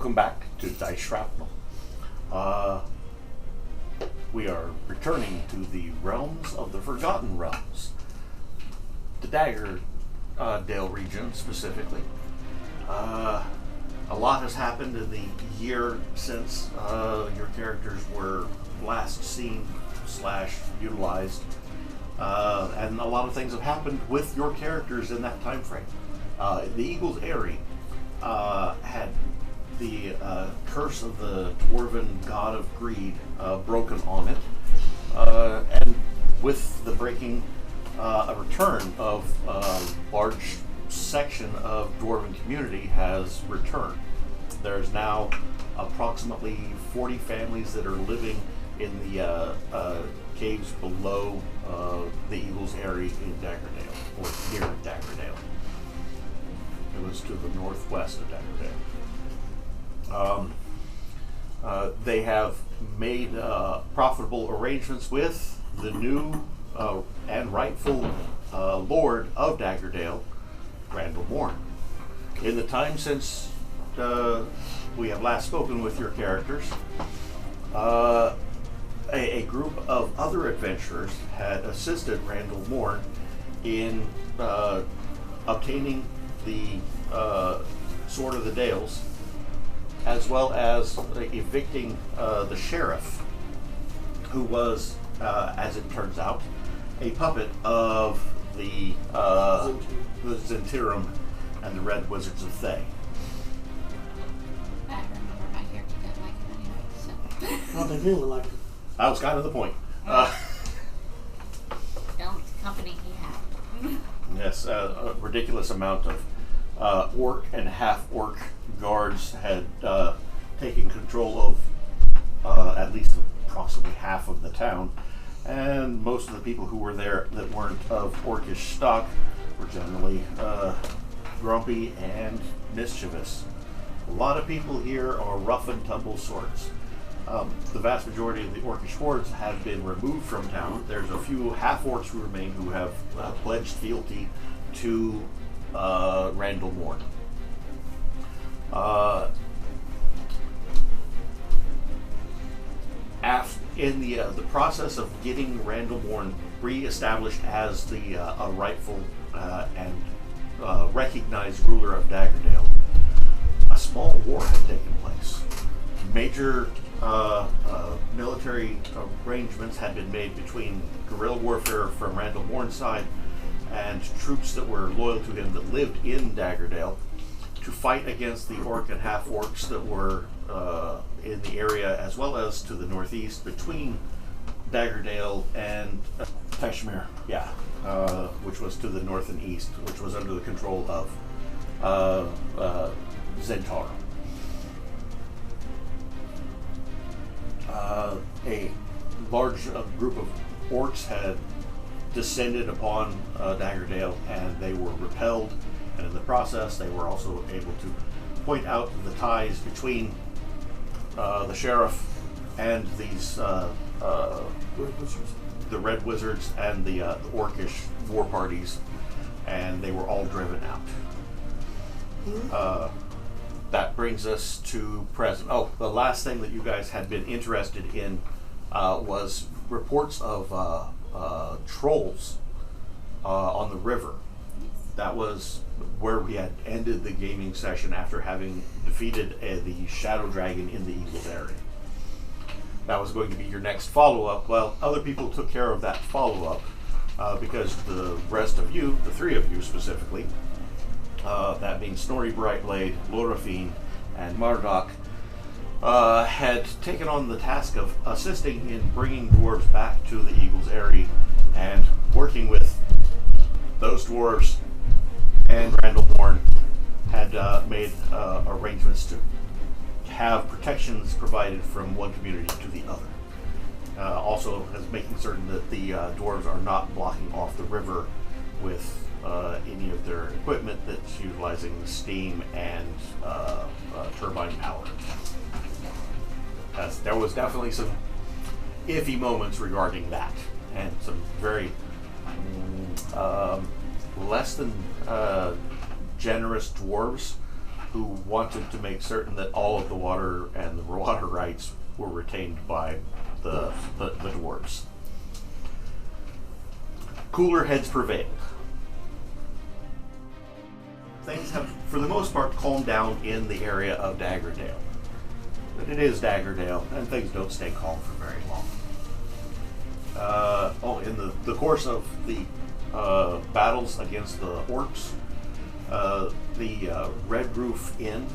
Welcome back to Dice Shrapnel. We are returning to the realms of the Forgotten Realms. The Dagger Dale region specifically. A lot has happened in the year since your characters were last seen / utilized. And a lot of things have happened with your characters in that time frame. The Eagle's Eyrie had the curse of the dwarven god of greed broken on it, and with the breaking, a return of a large section of dwarven community has returned. There's now approximately 40 families that are living in the caves below the Eagle's Eyrie in Daggerdale, or near Daggerdale. It was to the northwest of Daggerdale. They have made profitable arrangements with the new and rightful Lord of Daggerdale, Randall Morn. In the time since we have last spoken with your characters, a group of other adventurers had assisted Randall Morn in obtaining the Sword of the Dales, as well as evicting the sheriff, who was, as it turns out, a puppet of the Zentirum and the Red Wizards of Thay. I remember my character didn't like him anyway, so. I don't think anyone liked him. That was kind of the point. Don't company he had. Yes, a ridiculous amount of orc and half-orc guards had taken control of at least approximately half of the town, and most of the people who were there that weren't of orcish stock were generally grumpy and mischievous. A lot of people here are rough and tumble sorts. The vast majority of the orcish hordes have been removed from town. There's a few half-orcs who remain who have pledged fealty to Randall Morn. In the process of getting Randall Morn re-established as the rightful and recognized ruler of Daggerdale, a small war had taken place. Major military arrangements had been made between guerrilla warfare from Randall Morn's side and troops that were loyal to him that lived in Daggerdale to fight against the orc and half-orcs that were in the area, as well as to the northeast between Daggerdale and Teshmir, which was to the north and east, which was under the control of Zentar. A large group of orcs had descended upon Daggerdale, and they were repelled, and in the process they were also able to point out the ties between the sheriff and these the Red Wizards and the orcish war parties, and they were all driven out. That brings us to present. Oh, the last thing that you guys had been interested in was reports of trolls on the river. That was where we had ended the gaming session after having defeated the Shadow Dragon in the Eagle's Eyrie. That was going to be your next follow-up. Well, other people took care of that follow-up because the rest of you, the three of you specifically, that being Snorri Brightblade, Lorafine, and Marduk, had taken on the task of assisting in bringing dwarves back to the Eagle's Eyrie and working with those dwarves and Randall Morn had made arrangements to have protections provided from one community to the other. Also as making certain that the dwarves are not blocking off the river with any of their equipment that's utilizing steam and turbine power. There was definitely some iffy moments regarding that, and some very less than generous dwarves who wanted to make certain that all of the water and the water rights were retained by the dwarves. Cooler heads prevailed. Things have, for the most part, calmed down in the area of Daggerdale. But it is Daggerdale, and things don't stay calm for very long. In the course of the battles against the orcs, the Red Roof Inn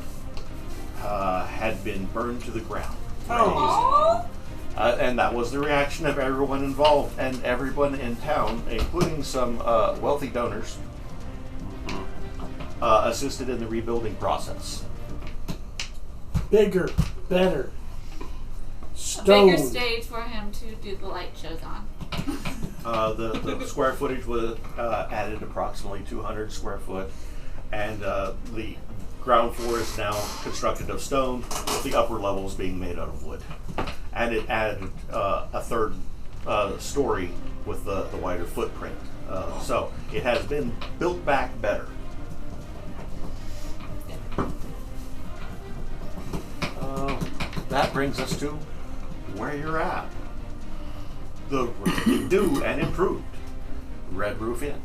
had been burned to the ground. Oh. And that was the reaction of everyone involved and everyone in town, including some wealthy donors, assisted in the rebuilding process. Bigger, better. A Stone. bigger stage for him to do the light shows on. The square footage was added approximately 200 square foot, and the ground floor is now constructed of stone, with the upper levels being made out of wood. And it added a third story with the wider footprint. So it has been built back better. That brings us to where you're at. The new and improved Red Roof Inn.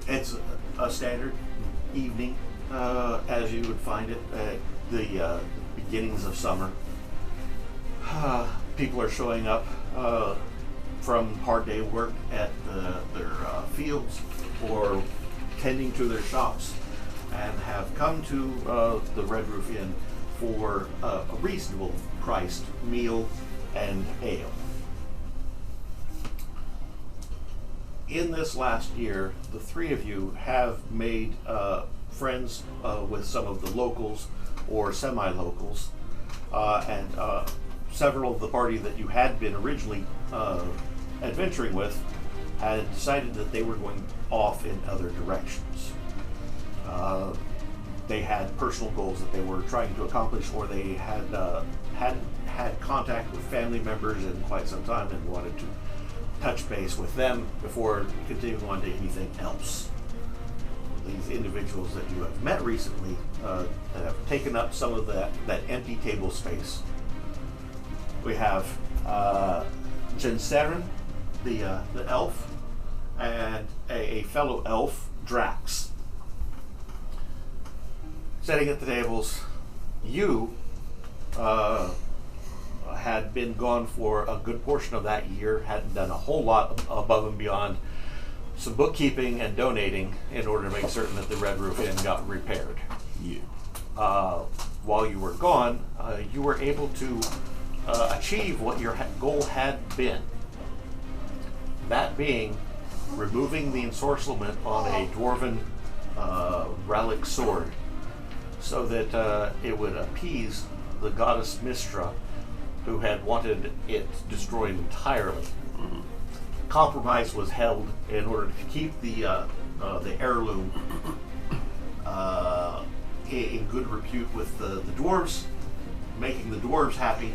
It's a standard evening, as you would find it at the beginnings of summer. People are showing up from hard day work at their fields or tending to their shops, and have come to the Red Roof Inn for a reasonable priced meal and ale. In this last year, the three of you have made friends with some of the locals or semi-locals, and several of the party that you had been originally adventuring with had decided that they were going off in other directions. They had personal goals that they were trying to accomplish, or they hadn't had contact with family members in quite some time and wanted to touch base with them before continuing on to anything else. These individuals that you have met recently that have taken up some of that empty table space. We have Jenserin, the elf, and a fellow elf, Drax. Sitting at the tables, you had been gone for a good portion of that year, hadn't done a whole lot above and beyond some bookkeeping and donating in order to make certain that the Red Roof Inn got repaired. Yeah. While you were gone, you were able to achieve what your goal had been. That being removing the ensorcelment on a dwarven relic sword, so that it would appease the goddess Mistra, who had wanted it destroyed entirely. Mm-hmm. Compromise was held in order to keep the heirloom in good repute with the dwarves, making the dwarves happy,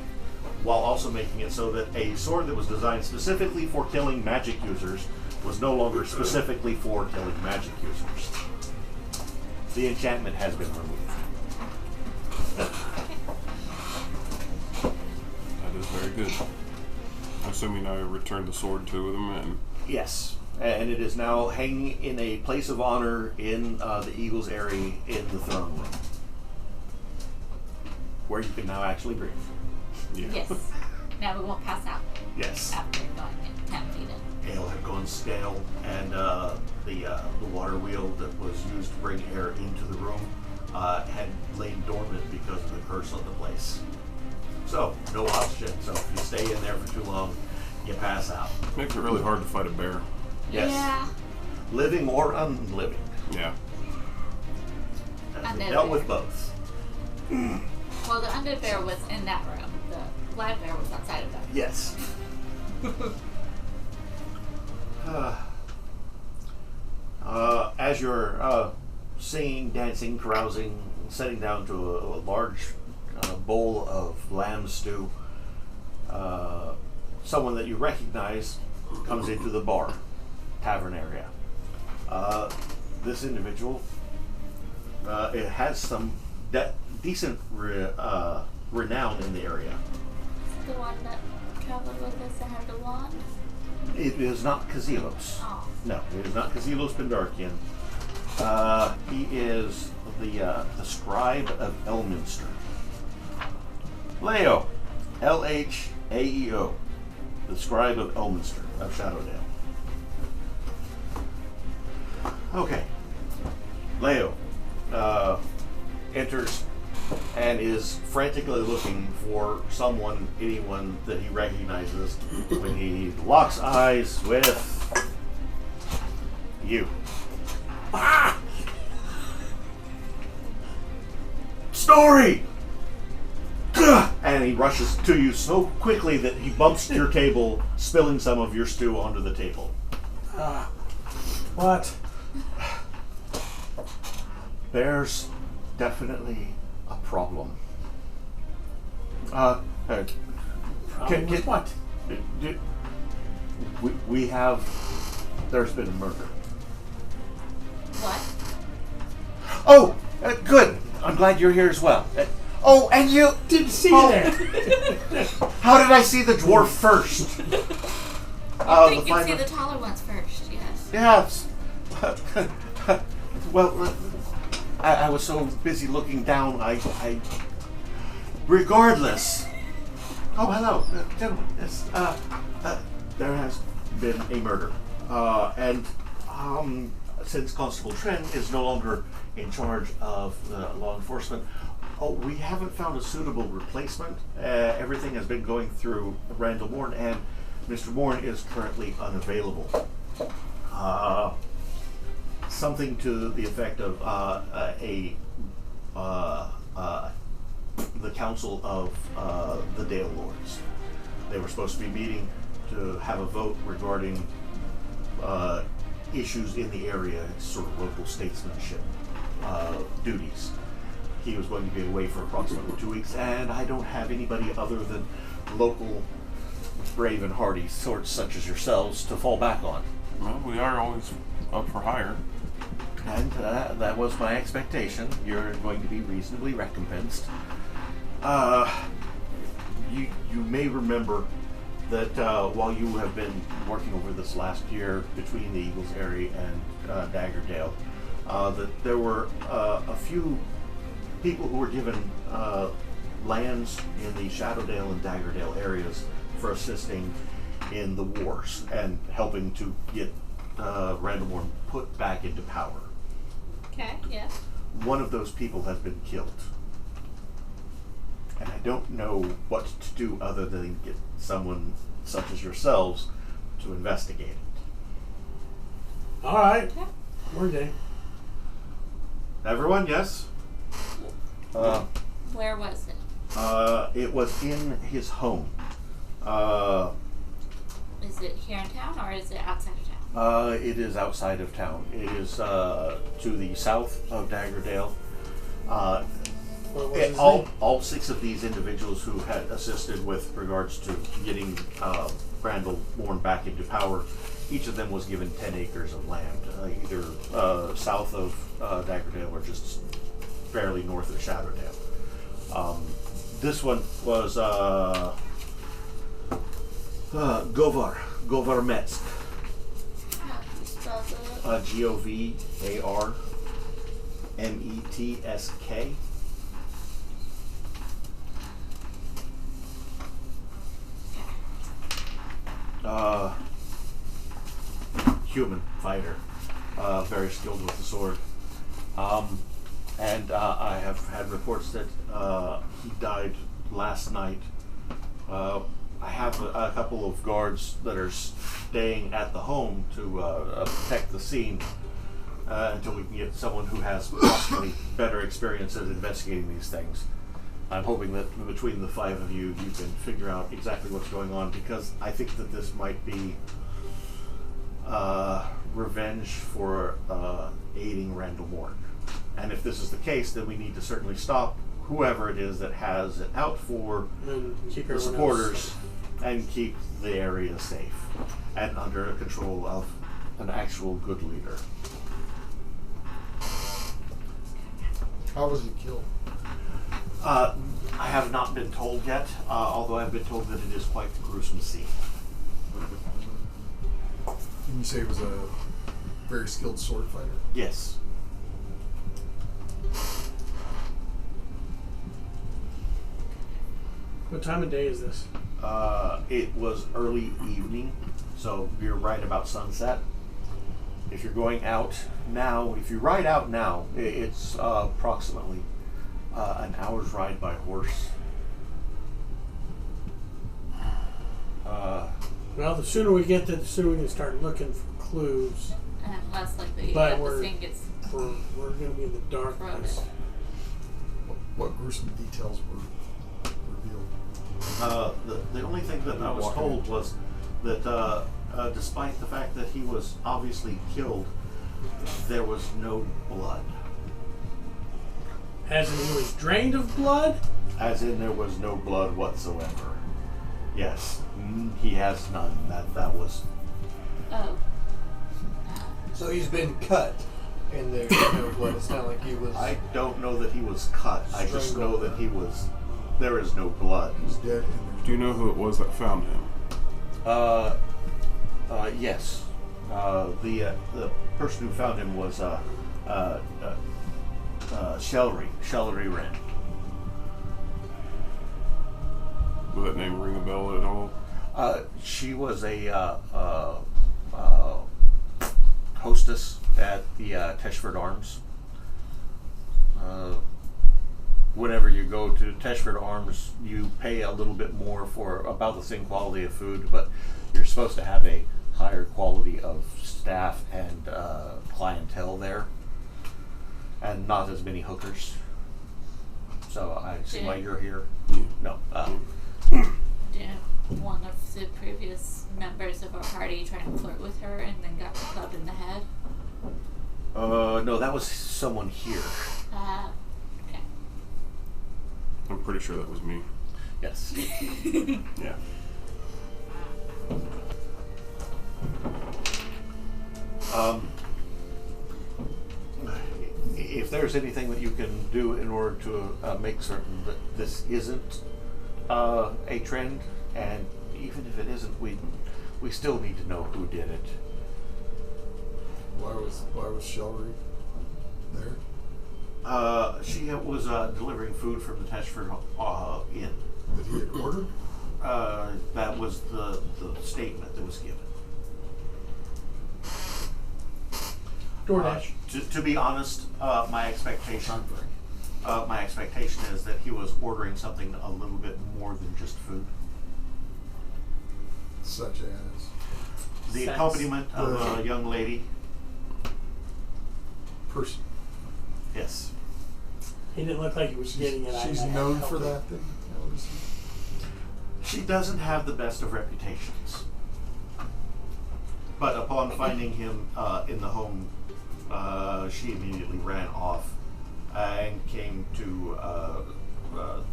while also making it so that a sword that was designed specifically for killing magic users was no longer specifically for killing magic users. The enchantment has been removed. That is very good. Assuming I returned the sword to them, and Yes, and it is now hanging in a place of honor in the Eagle's Eyrie in the throne room, where you can now actually breathe. yeah. Yes. Now we won't pass out Yes. after going and emptied it. Ale had gone stale, and the water wheel that was used to bring air into the room had lain dormant because of the curse of the place. So, no oxygen. So if you stay in there for too long, you pass out. Makes it really hard to fight a bear. Yes. Yeah. Living or unliving. Yeah. As we dealt with both. Well, the undead bear was in that room. The live bear was outside of that. Yes. As you're singing, dancing, carousing, setting down to a large bowl of lamb stew, someone that you recognize comes into the bar, tavern area. This individual, it has some decent renown in the area. The one that traveled with us that had the wand? It is not Kazilos. Oh. No, it is not Kazilos Pendarkian. He is the scribe of Elminster. Leo, Lhaeo, the scribe of Elminster of Shadowdale. Okay. Leo enters and is frantically looking for anyone that he recognizes when he locks eyes with you. Ah! Story! And he rushes to you so quickly that he bumps your table, spilling some of your stew onto the table. What? There's definitely a problem. Problem with what? We have. There's been a murder. What? Oh, good. I'm glad you're here as well. Oh, and you Didn't see you there. How did I see the dwarf first? I think you'd see the taller ones first, yes. Yes. Well, I was so busy looking down. I regardless. Oh, hello, gentlemen. Yes. There has been a murder, and since Constable Tren is no longer in charge of law enforcement, we haven't found a suitable replacement. Everything has been going through Randall Morn, and Mr. Morn is currently unavailable. Something to the effect of the Council of the Dale Lords. They were supposed to be meeting to have a vote regarding issues in the area, sort of local statesmanship duties. He was going to be away for approximately 2 weeks, and I don't have anybody other than local brave and hardy sorts such as yourselves to fall back on. Well, we are always up for hire. And that was my expectation. You're going to be reasonably recompensed. You may remember that while you have been working over this last year between the Eagles Eyrie and Daggerdale, that there were a few people who were given lands in the Shadowdale and Daggerdale areas for assisting in the wars and helping to get Randallmorn put back into power. Okay, yeah. One of those people has been killed. And I don't know what to do other than get someone such as yourselves to investigate it. All right. Yeah. We're game. Everyone, yes? Where was it? It was in his home. Is it here in town or is it outside of town? It is outside of town. It is to the south of Daggerdale. What was his All name? 6 of these individuals who had assisted with regards to getting Randall Morn back into power, each of them was given 10 acres of land, either south of Daggerdale or just barely north of Shadowdale. This one was Govar Metsk. How do you spell the... Govarmetsk. Human fighter, very skilled with the sword. And I have had reports that he died last night. I have a couple of guards that are staying at the home to protect the scene until we can get someone who has possibly better experience at investigating these things. I'm hoping that between the 5 of you, you can figure out exactly what's going on, because I think that this might be revenge for aiding Randall Morn. And if this is the case, then we need to certainly stop whoever it is that has it out for And keep the everyone supporters else. and keep the area safe and under control of an actual good leader. How was he killed? I have not been told yet, although I've been told that it is quite a gruesome scene. Can you say he was a very skilled sword fighter? Yes. What time of day is this? It was early evening, so you're right about sunset. If you're going out now, if you ride out now, it's approximately an hour's ride by horse. Well, the sooner we get there, the sooner we can start looking for clues. And less likely But that the we're- thing gets We're going to be in the darkness. What gruesome details were revealed? The only thing that I was told was that despite the fact that he was obviously killed, there was no blood. As in, he was drained of blood? As in, there was no blood whatsoever. Yes, he has none. That was. Oh. So he's been cut, and there's no blood. It's not like he was. I don't know that he was cut. I just know that he was. There is no blood. He's dead. And Do you know who it was that found him? Yes. The person who found him was Shellery Wren. Will that name ring a bell at all? She was a hostess at the Teshford Arms. Whenever you go to Teshford Arms, you pay a little bit more for about the same quality of food, but you're supposed to have a higher quality of staff and clientele there, and not as many hookers. So I see why you're here. No. Didn't one of the previous members of our party try to flirt with her and then got clubbed in the head? No, that was someone here. Okay. I'm pretty sure that was me. Yes. Yeah. If there's anything that you can do in order to make certain that this isn't a trend, and even if it isn't, we still need to know who did it. why was Shellery there? She was delivering food from the Teshford Inn. That he had ordered? That was the statement that was given. DoorDash. To be honest, my expectation is that he was ordering something a little bit more than just food. Such as The Sex. accompaniment of a young lady. person. Yes. He didn't look like he was getting it. She's known for that thing. She doesn't have the best of reputations. But upon finding him in the home, she immediately ran off and came to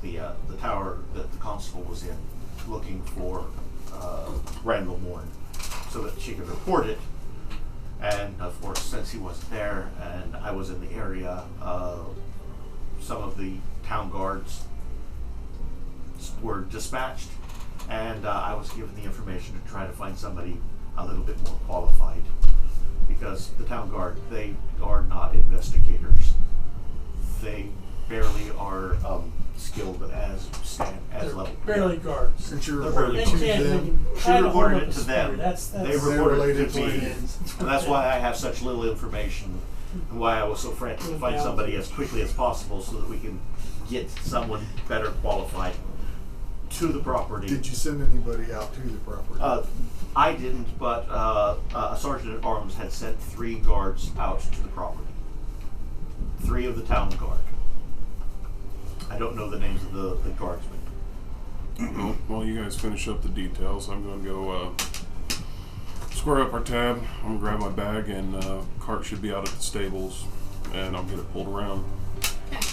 the tower that the constable was in, looking for Randall Morn, so that she could report it. And of course, since he wasn't there and I was in the area, some of the town guards were dispatched, and I was given the information to try to find somebody a little bit more qualified, because the town guard, they are not investigators. They barely are skilled as level. Barely guards. Since you're They're reporting barely to They can't- they them, can She kinda hold reported up it a to spear. them. That's They They're reported related it to to me, it. and that's why I have such little information, and why I was so frantic to find somebody as quickly as possible so that we can get someone better qualified to the property. did you send anybody out to the property? I didn't, but a sergeant at arms had sent 3 guards out to the property. 3 of the town guard. I don't know the names of the guardsmen. Well, while you guys finish up the details, I'm going to go square up our tab. I'm going to grab my bag, and cart should be out at the stables, and I'll get it pulled around. Okay.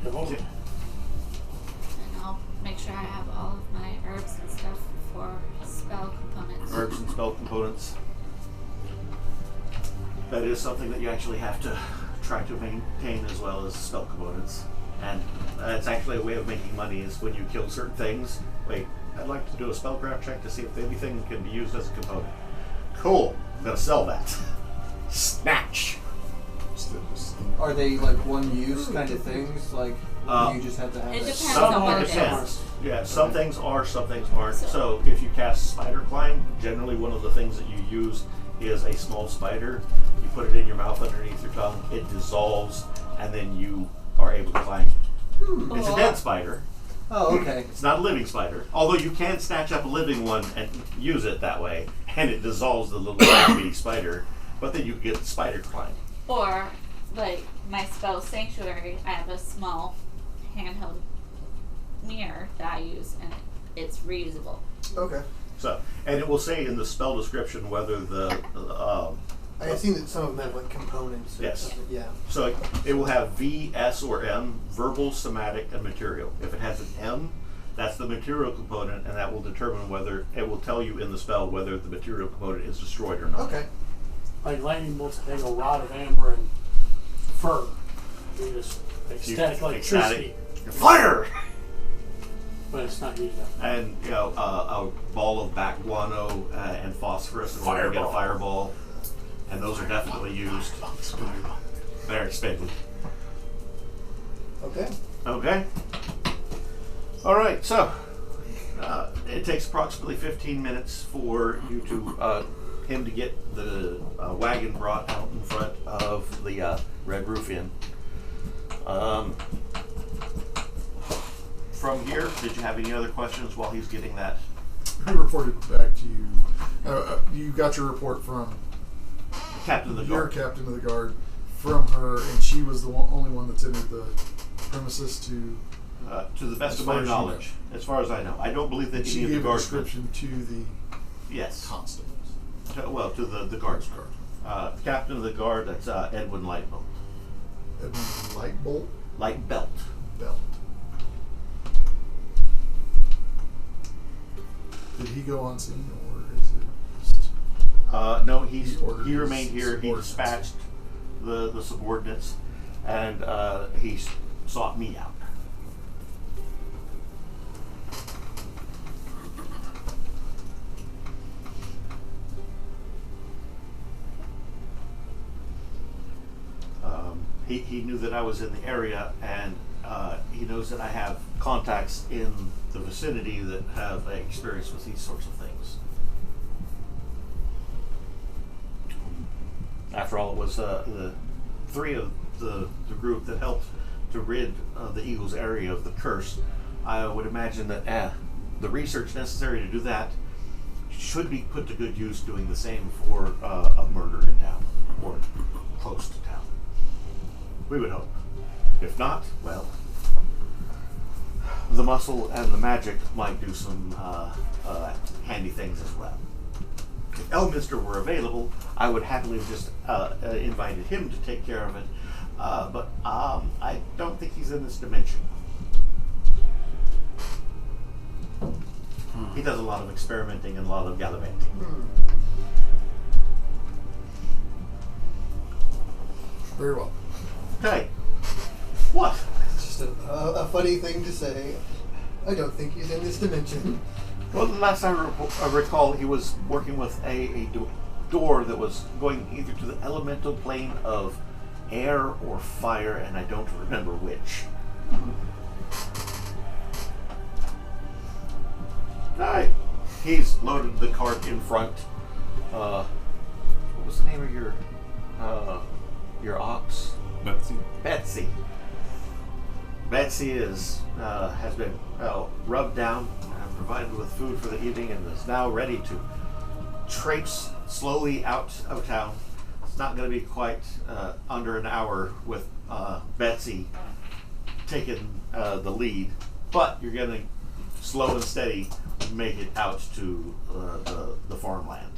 Yeah, hold it. And I'll make sure I have all of my herbs and stuff for spell components. Herbs and spell components. That is something that you actually have to try to maintain as well as spell components. And it's actually a way of making money is when you kill certain things. Wait, I'd like to do a spellcraft check to see if anything can be used as a component. Cool, I'm gonna sell that. Snatch. Are they like one use kind of things? Like you just have to have It it? depends Some on what are, it is. depends. Yeah, some Okay. things are, some things aren't. So- So if you cast Spider Climb, generally one of the things that you use is a small spider. You put it in your mouth underneath your tongue, it dissolves, and then you are able to climb. It's a dead spider. Oh, okay. It's not a living spider. Although you can snatch up a living one and use it that way, and it dissolves the little bitty spider, but then you get the Spider Climb. Or, like, my spell Sanctuary, I have a small handheld mirror that I use, and it's reusable. Okay. So, and it will say in the spell description whether the I have seen that some of them have like components. Or Yes. something. Yeah. so it will have V, S, or M, verbal, somatic, and material. If it has an M, that's the material component, and that will determine whether it will tell you in the spell whether the material component is destroyed or not. Okay. Like lightning bolts take a rod of amber and fur. You just You- static electricity, Fire! but it's not used that. And a ball of back guano and phosphorus in order to get a fireball, and those are definitely used. They're expended. Okay. Okay. All right. So it takes approximately 15 minutes for you to him to get the wagon brought out in front of the Red Roof Inn. From here, did you have any other questions while he's getting that? Who reported back to you? You got your report from Captain of the your Guard. captain of the guard from her, and she was the only one that's entered the premises to. To the best As of far my as you knowledge, as far as I know, I don't believe that And she any of the gave a guardsmen. description to the Yes. constables. To the guardsmen. Captain of the guard. That's Edwin Lightbolt. Edmund Lightbolt Light Belt. Belt. Did he go on scene, or is it just No, He ordered he his remained here. He subordinates. dispatched the subordinates, and he sought me out. He knew that I was in the area, and he knows that I have contacts in the vicinity that have experience with these sorts of things. After all, it was the three of the group that helped to rid the Eagles area of the curse. I would imagine that the research necessary to do that should be put to good use doing the same for a murder in town, or close to town. We would hope. If not, well, the muscle and the magic might do some handy things as well. If Elminster were available, I would happily have just invited him to take care of it. But I don't think he's in this dimension. He does a lot of experimenting and a lot of gallivanting. very well? Okay. What? It's just a funny thing to say. I don't think he's in this dimension. Well, the last I recall, he was working with a door that was going either to the elemental plane of air or fire, and I don't remember which. Alright. He's loaded the cart in front. What was the name of your ox? Betsy. Betsy. Betsy has been rubbed down, provided with food for the evening, and is now ready to traipse slowly out of town. It's not going to be quite under an hour with Betsy taking the lead, but you're going to slow and steady make it out to the farmland.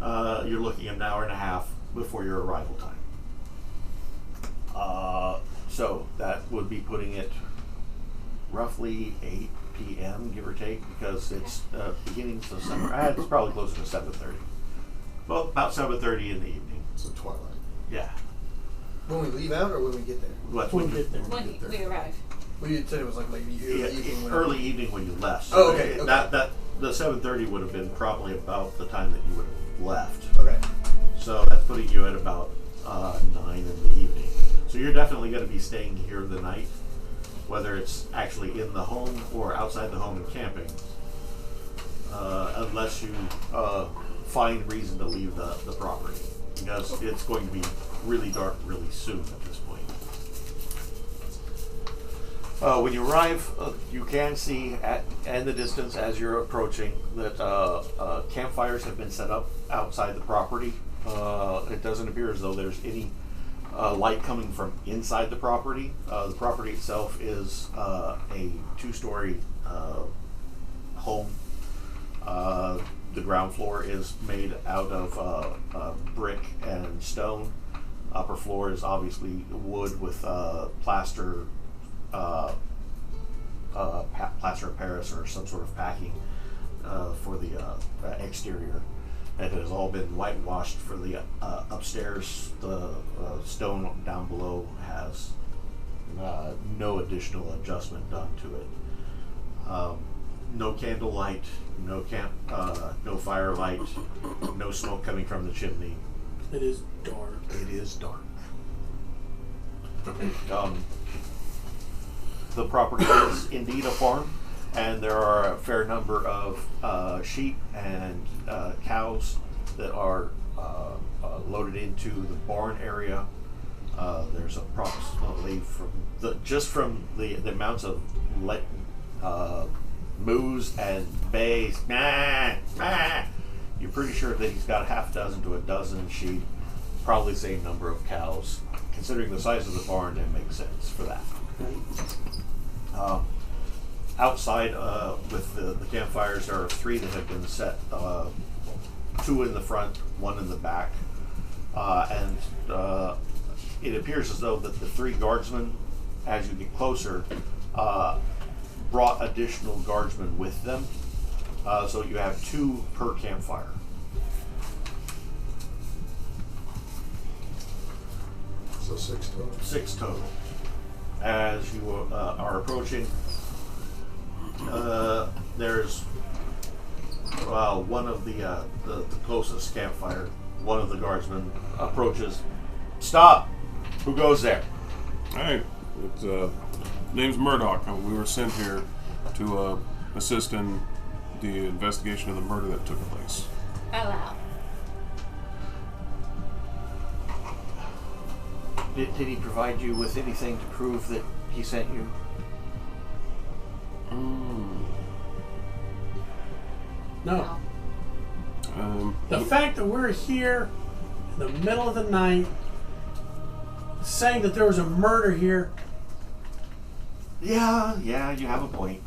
You're looking at an hour and a half before your arrival time. So that would be putting it roughly 8 p.m., give or take, because it's beginning of summer. It's probably closer to 7:30. Well, about 7:30 in the evening. So twilight. Yeah. When we leave out or when we get there? That's When when we get there. When we arrive. Well, you said it was like early evening. When early evening when you left. Oh, okay, okay. That the 7:30 would have been probably about the time that you would have left. Okay. So that's putting you at about 9 in the evening. So you're definitely going to be staying here the night, whether it's actually in the home or outside the home and camping, unless you find reason to leave the property, because it's going to be really dark really soon at this point. When you arrive, you can see in the distance as you're approaching that campfires have been set up outside the property. It doesn't appear as though there's any light coming from inside the property. The property itself is a 2-story home. The ground floor is made out of brick and stone. Upper floor is obviously wood with plaster of Paris or some sort of packing for the exterior. It has all been whitewashed for the upstairs. The stone down below has no additional adjustment done to it. No candlelight, no firelight, no smoke coming from the chimney. It is dark. It is dark. The property is indeed a farm, and there are a fair number of sheep and cows that are loaded into the barn area. There's approximately from the amounts of moos and bays. You're pretty sure that he's got half a dozen to a dozen sheep, probably the same number of cows. Considering the size of the barn, it makes sense for that. Outside with the campfires, there are 3 that have been set, 2 in the front, 1 in the back, and it appears as though that the 3 guardsmen, as you get closer, brought additional guardsmen with them, so you have 2 per campfire. So 6 total. 6 total. As you are approaching, there's one of the closest campfire. One of the guardsmen approaches. Stop! Who goes there? Hey, it's name's Murdoch. We were sent here to assist in the investigation of the murder that took place. Allow. Did he provide you with anything to prove that he sent you? No. No. The fact that we're here in the middle of the night saying that there was a murder here. Yeah, you have a point.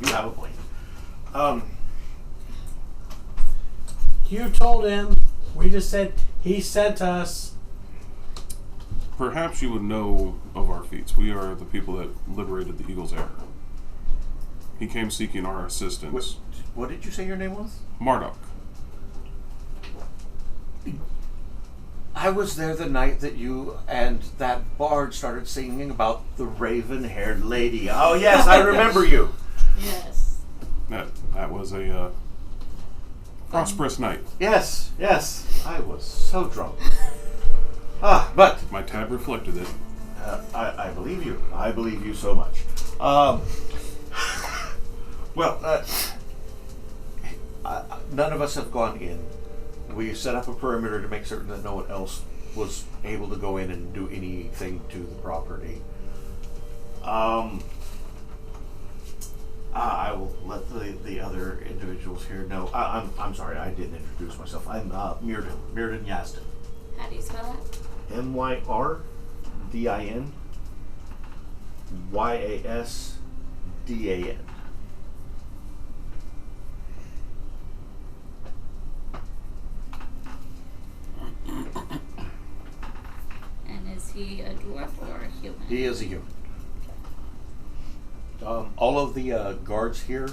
You told him. We just said he sent us. Perhaps you would know of our feats. We are the people that liberated the Eagle's Heir. He came seeking our assistance. What did you say your name was? Marduk. I was there the night that you and that bard started singing about the raven-haired lady. Oh yes, I remember you. Yes. That was a prosperous night. Yes, I was so drunk. But My tab reflected it. I believe you. I believe you so much. None of us have gone in. We set up a perimeter to make certain that no one else was able to go in and do anything to the property. I will let the other individuals here know. I'm sorry, I didn't introduce myself. I'm Mirdan Yaston. How do you spell that? MYRDIN YASDAN. And is he a dwarf or a human? He is a human. All of the guards here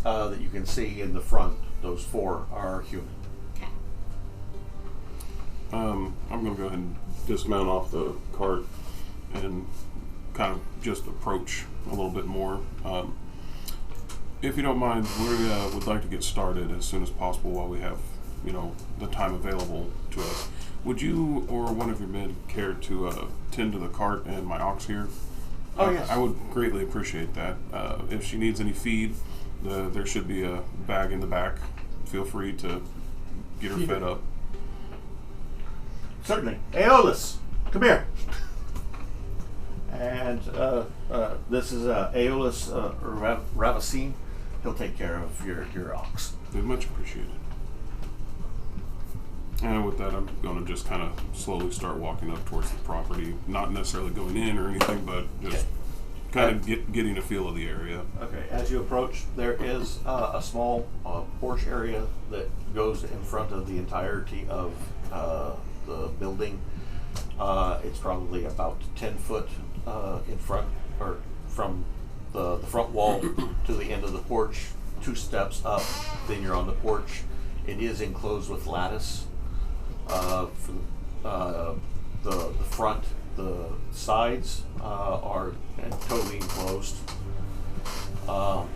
that you can see in the front, those 4 are human. Okay. I'm going to go ahead and dismount off the cart and kind of just approach a little bit more. If you don't mind, we would like to get started as soon as possible while we have, the time available to us. Would you or one of your men care to tend to the cart and my ox here? Oh, yes. I would greatly appreciate that. If she needs any feed, there should be a bag in the back. Feel free to get her fed up. Certainly. Aeolus, come here. And this is Aeolus Ravicine. He'll take care of your ox. Much appreciated. And with that, I'm going to just kind of slowly start walking up towards the property. Not necessarily going in or anything, but just kind of getting a feel of the area. Okay, as you approach, there is a small porch area that goes in front of the entirety of the building. It's probably about 10 foot in front, or from the front wall to the end of the porch. 2 steps up, then you're on the porch. It is enclosed with lattice. The front, the sides are totally enclosed.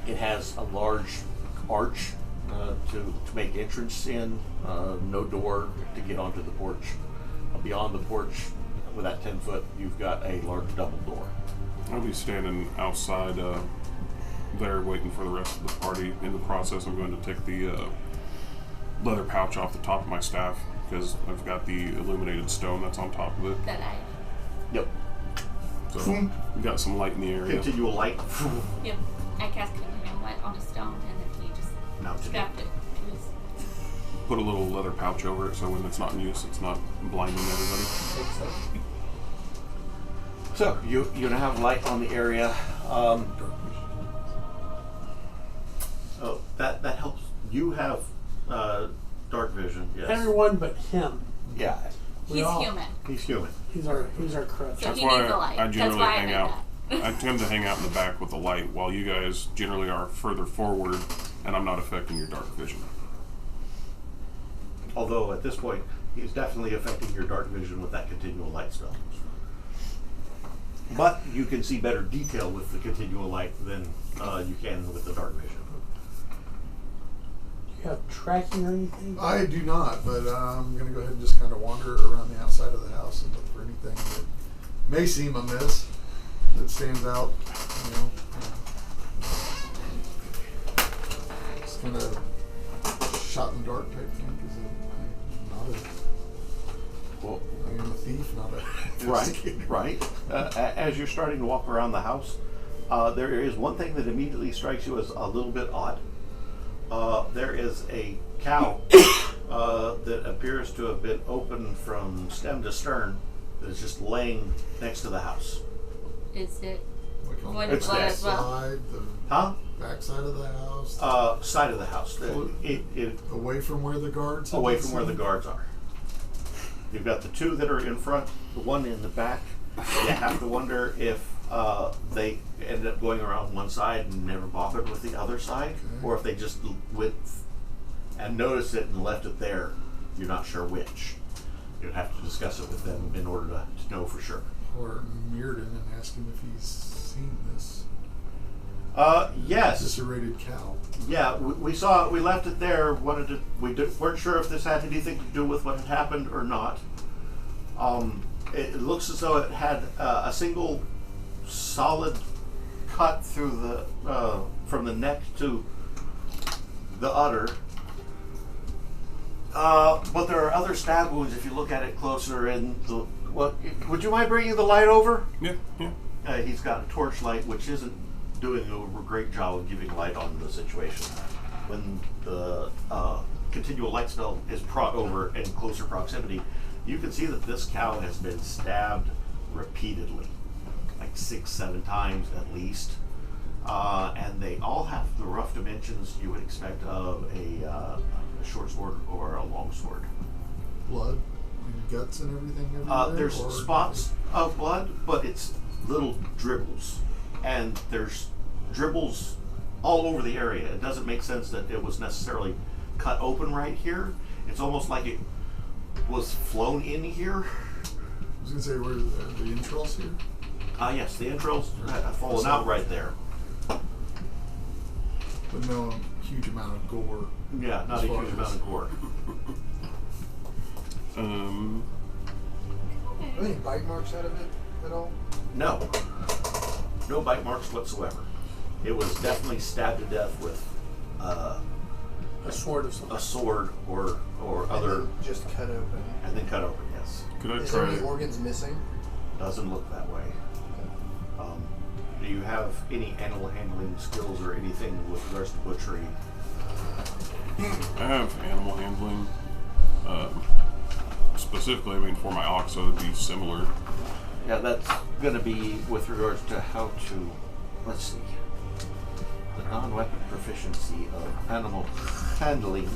It has a large arch to make entrance in, no door to get onto the porch. Beyond the porch, with that 10 foot, you've got a large double door. I'll be standing outside there waiting for the rest of the party. In the process, I'm going to take the leather pouch off the top of my staff because I've got the illuminated stone that's on top of it. That I. Yep. So we got some light in the area. Continual light. Yep. I cast continual light on a stone, and then he just strapped it to his. Put a little leather pouch over it so when it's not in use, it's not blinding everybody. So you're gonna have light on the area. That helps. You have dark vision. Yes. Everyone but him. Yeah. He's human. He's human. He's our crutch. So That's he needs why the light. I That's generally why hang I out. made I tend to hang out in the back with the light while you guys generally are further forward, and I'm not affecting your dark vision. Although at this point, he's definitely affecting your dark vision with that continual light spell. But you can see better detail with the continual light than you can with the dark vision. Do you have tracking or anything? I do not, but I'm going to go ahead and just kind of wander around the outside of the house and look for anything that may seem amiss, that stands out, Just kind of shot in the dark type thing, because I'm not a thief, not a investigator. Right. As you're starting to walk around the house, there is one thing that immediately strikes you as a little bit odd. There is a cow that appears to have been open from stem to stern that is just laying next to the house. Is it Like on void the of blood as well? side, the Huh? back side of the house, Side of the house. away from where the guards. Away from where the guards are. You've got the 2 that are in front, the 1 in the back. You have to wonder if they ended up going around one side and never bothered with the other side, or if they just went and noticed it and left it there. You're not sure which. You'd have to discuss it with them in order to know for sure. Or Mirrodin and ask him if he's seen this Yes. serrated cow. Yeah, we saw it. We left it there. Weren't sure if this had anything to do with what had happened or not. It looks as though it had a single solid cut through the from the neck to the udder. But there are other stab wounds if you look at it closer. And would you mind bringing the light over? Yeah. He's got a torchlight, which isn't doing a great job of giving light on the situation. When the continual light spell is brought over in closer proximity, you can see that this cow has been stabbed repeatedly, like 6-7 times at least. And they all have the rough dimensions you would expect of a short sword or a long sword. Blood and guts and everything everywhere? There's or spots of blood, but it's little dribbles. And there's dribbles all over the area. It doesn't make sense that it was necessarily cut open right here. It's almost like it was flown in here. I was going to say, where the entrails here? Yes, the entrails have fallen out right there. But no huge amount of gore. Yeah, not a huge amount of gore. Are there any bite marks out of it at all? No. No bite marks whatsoever. It was definitely stabbed to death with A sword of some a sword or other, And then just cut open. and then cut open. Yes, Could I Is there try? any organs missing? doesn't look that way. Do you have any animal handling skills or anything with regards to butchery? I have animal handling. Specifically, I mean, for my ox, so it would be similar. Yeah, that's going to be with regards to how to, let's see, the non-weapon proficiency of animal handling.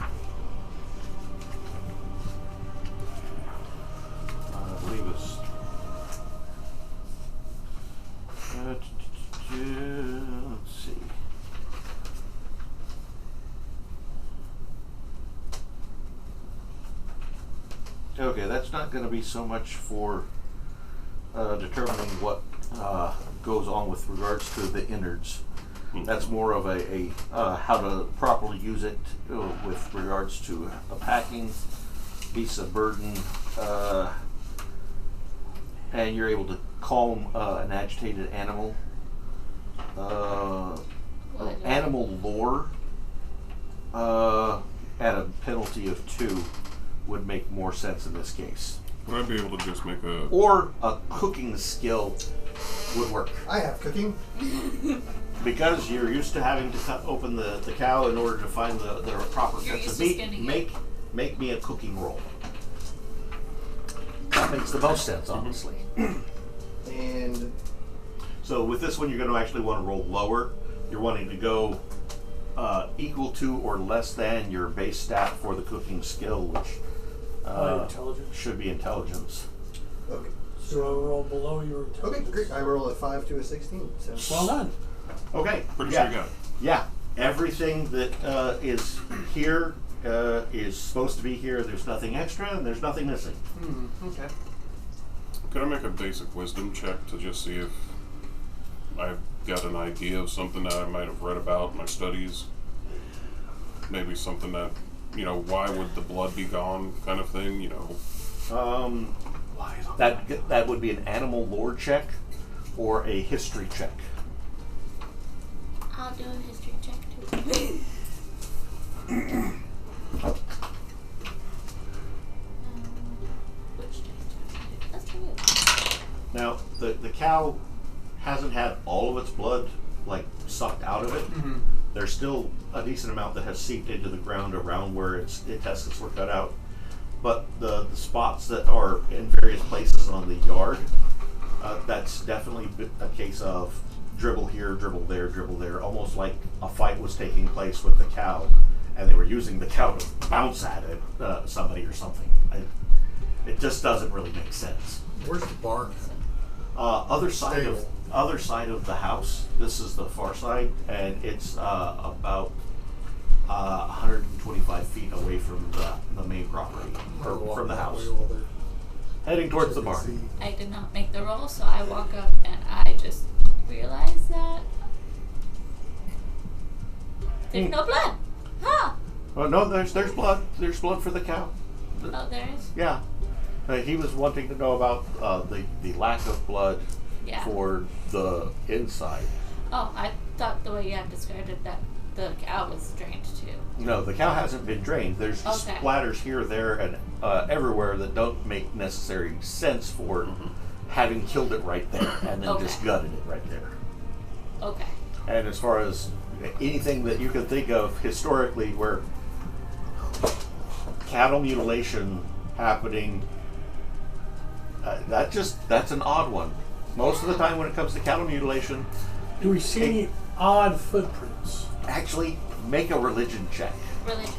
I believe it's. Let's see. Okay, that's not going to be so much for determining what goes on with regards to the innards. That's more of a how to properly use it with regards to a packing, beasts of burden, and you're able to calm an agitated animal. Animal lore at a penalty of 2 would make more sense in this case. Would I be able to just make a? Or a cooking skill would work. I have cooking. Because you're used to having to cut open the cow in order to find the proper You're cuts of used to meat, skinning make me a cooking roll. That makes the most sense, honestly. And So with this one, you're going to actually want to roll lower. You're wanting to go equal to or less than your base stat for the cooking skill, which intelligence. should be intelligence. okay. So I roll below your Okay, intelligence. great. I roll a 5 to a 16. So. Well done. Okay. Pretty yeah. sure you got it. Yeah. Everything that is here is supposed to be here. There's nothing extra and there's nothing missing. Okay. Could I make a basic wisdom check to just see if I've got an idea of something that I might have read about in my studies? Maybe something that, why would the blood be gone kind of thing, That would be an animal lore check or a history check. I'll do a history check too. Which check? Let's do it. Now, the cow hasn't had all of its blood sucked out of it. Mm-hmm. There's still a decent amount that has seeped into the ground around where its intestines were cut out. But the spots that are in various places on the yard, that's definitely a case of dribble here, dribble there, almost like a fight was taking place with the cow, and they were using the cow to bounce at it, somebody or something. It just doesn't really make sense. Where's the barn? Other side Stable. of the house. This is the far side, and it's about 125 feet away from the main property, or Walk from the that house. way while they're Heading towards the checking barn. I did not make the roll, so I walk up and I just realize that there's no blood. Huh? Oh no, there's blood. There's blood for the cow. Oh, there is? Yeah. He was wanting to know about the lack of blood Yeah. for the inside. Oh, I thought the way you had described it that the cow was drained too. No, the cow hasn't been drained. There's just Okay. splatters here, there, and everywhere that don't make necessary sense for having killed it right there and then Okay. just gutted it right there. Okay. And as far as anything that you can think of historically where cattle mutilation happening, that's an odd one. Most of the time when it comes to cattle mutilation, Do we see any odd footprints? actually make a religion check. Religion.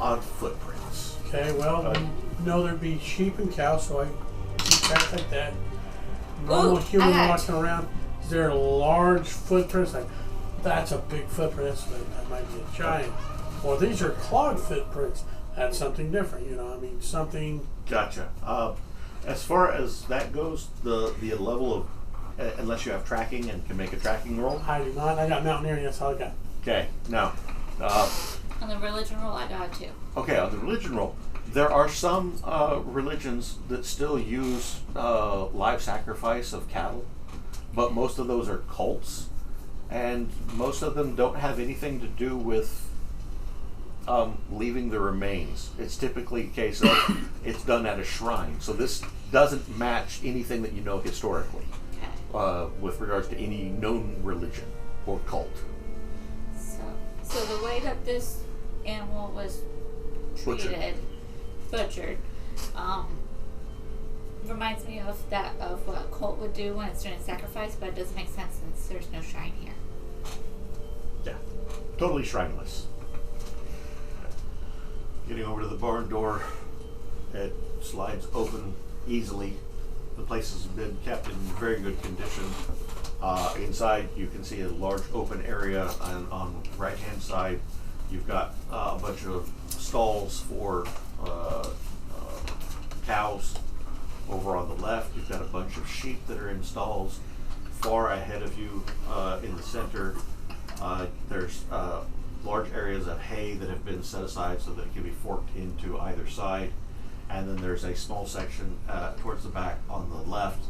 Odd footprints. Okay, well, we know there'd be sheep and cows, so I keep track like that. Normal Ooh, human I got walking around. Is there large footprints? Like, that's a big footprint. That might be a giant. Or these are clogged footprints. That's something different, something. Gotcha. As far as that goes, the level of unless you have tracking and can make a tracking roll. I do not. I got mountaineering. That's all I got. Okay, now, On the religion roll, I got 2. okay, on the religion roll, there are some religions that still use live sacrifice of cattle, but most of those are cults, and most of them don't have anything to do with leaving the remains. It's typically a case of it's done at a shrine, so this doesn't match anything that you know historically Okay. with regards to any known religion or cult. So the way that this animal was treated, butchered, reminds me of what a cult would do when it's doing a sacrifice, but it doesn't make sense since there's no shrine here. Yeah, totally shrineless. Getting over to the barn door, it slides open easily. The place has been kept in very good condition. Inside, you can see a large open area, and on the right-hand side, you've got a bunch of stalls for cows. Over on the left, you've got a bunch of sheep that are in stalls. Far ahead of you, in the center, there's large areas of hay that have been set aside so that it can be forked into either side. And then there's a small section towards the back on the left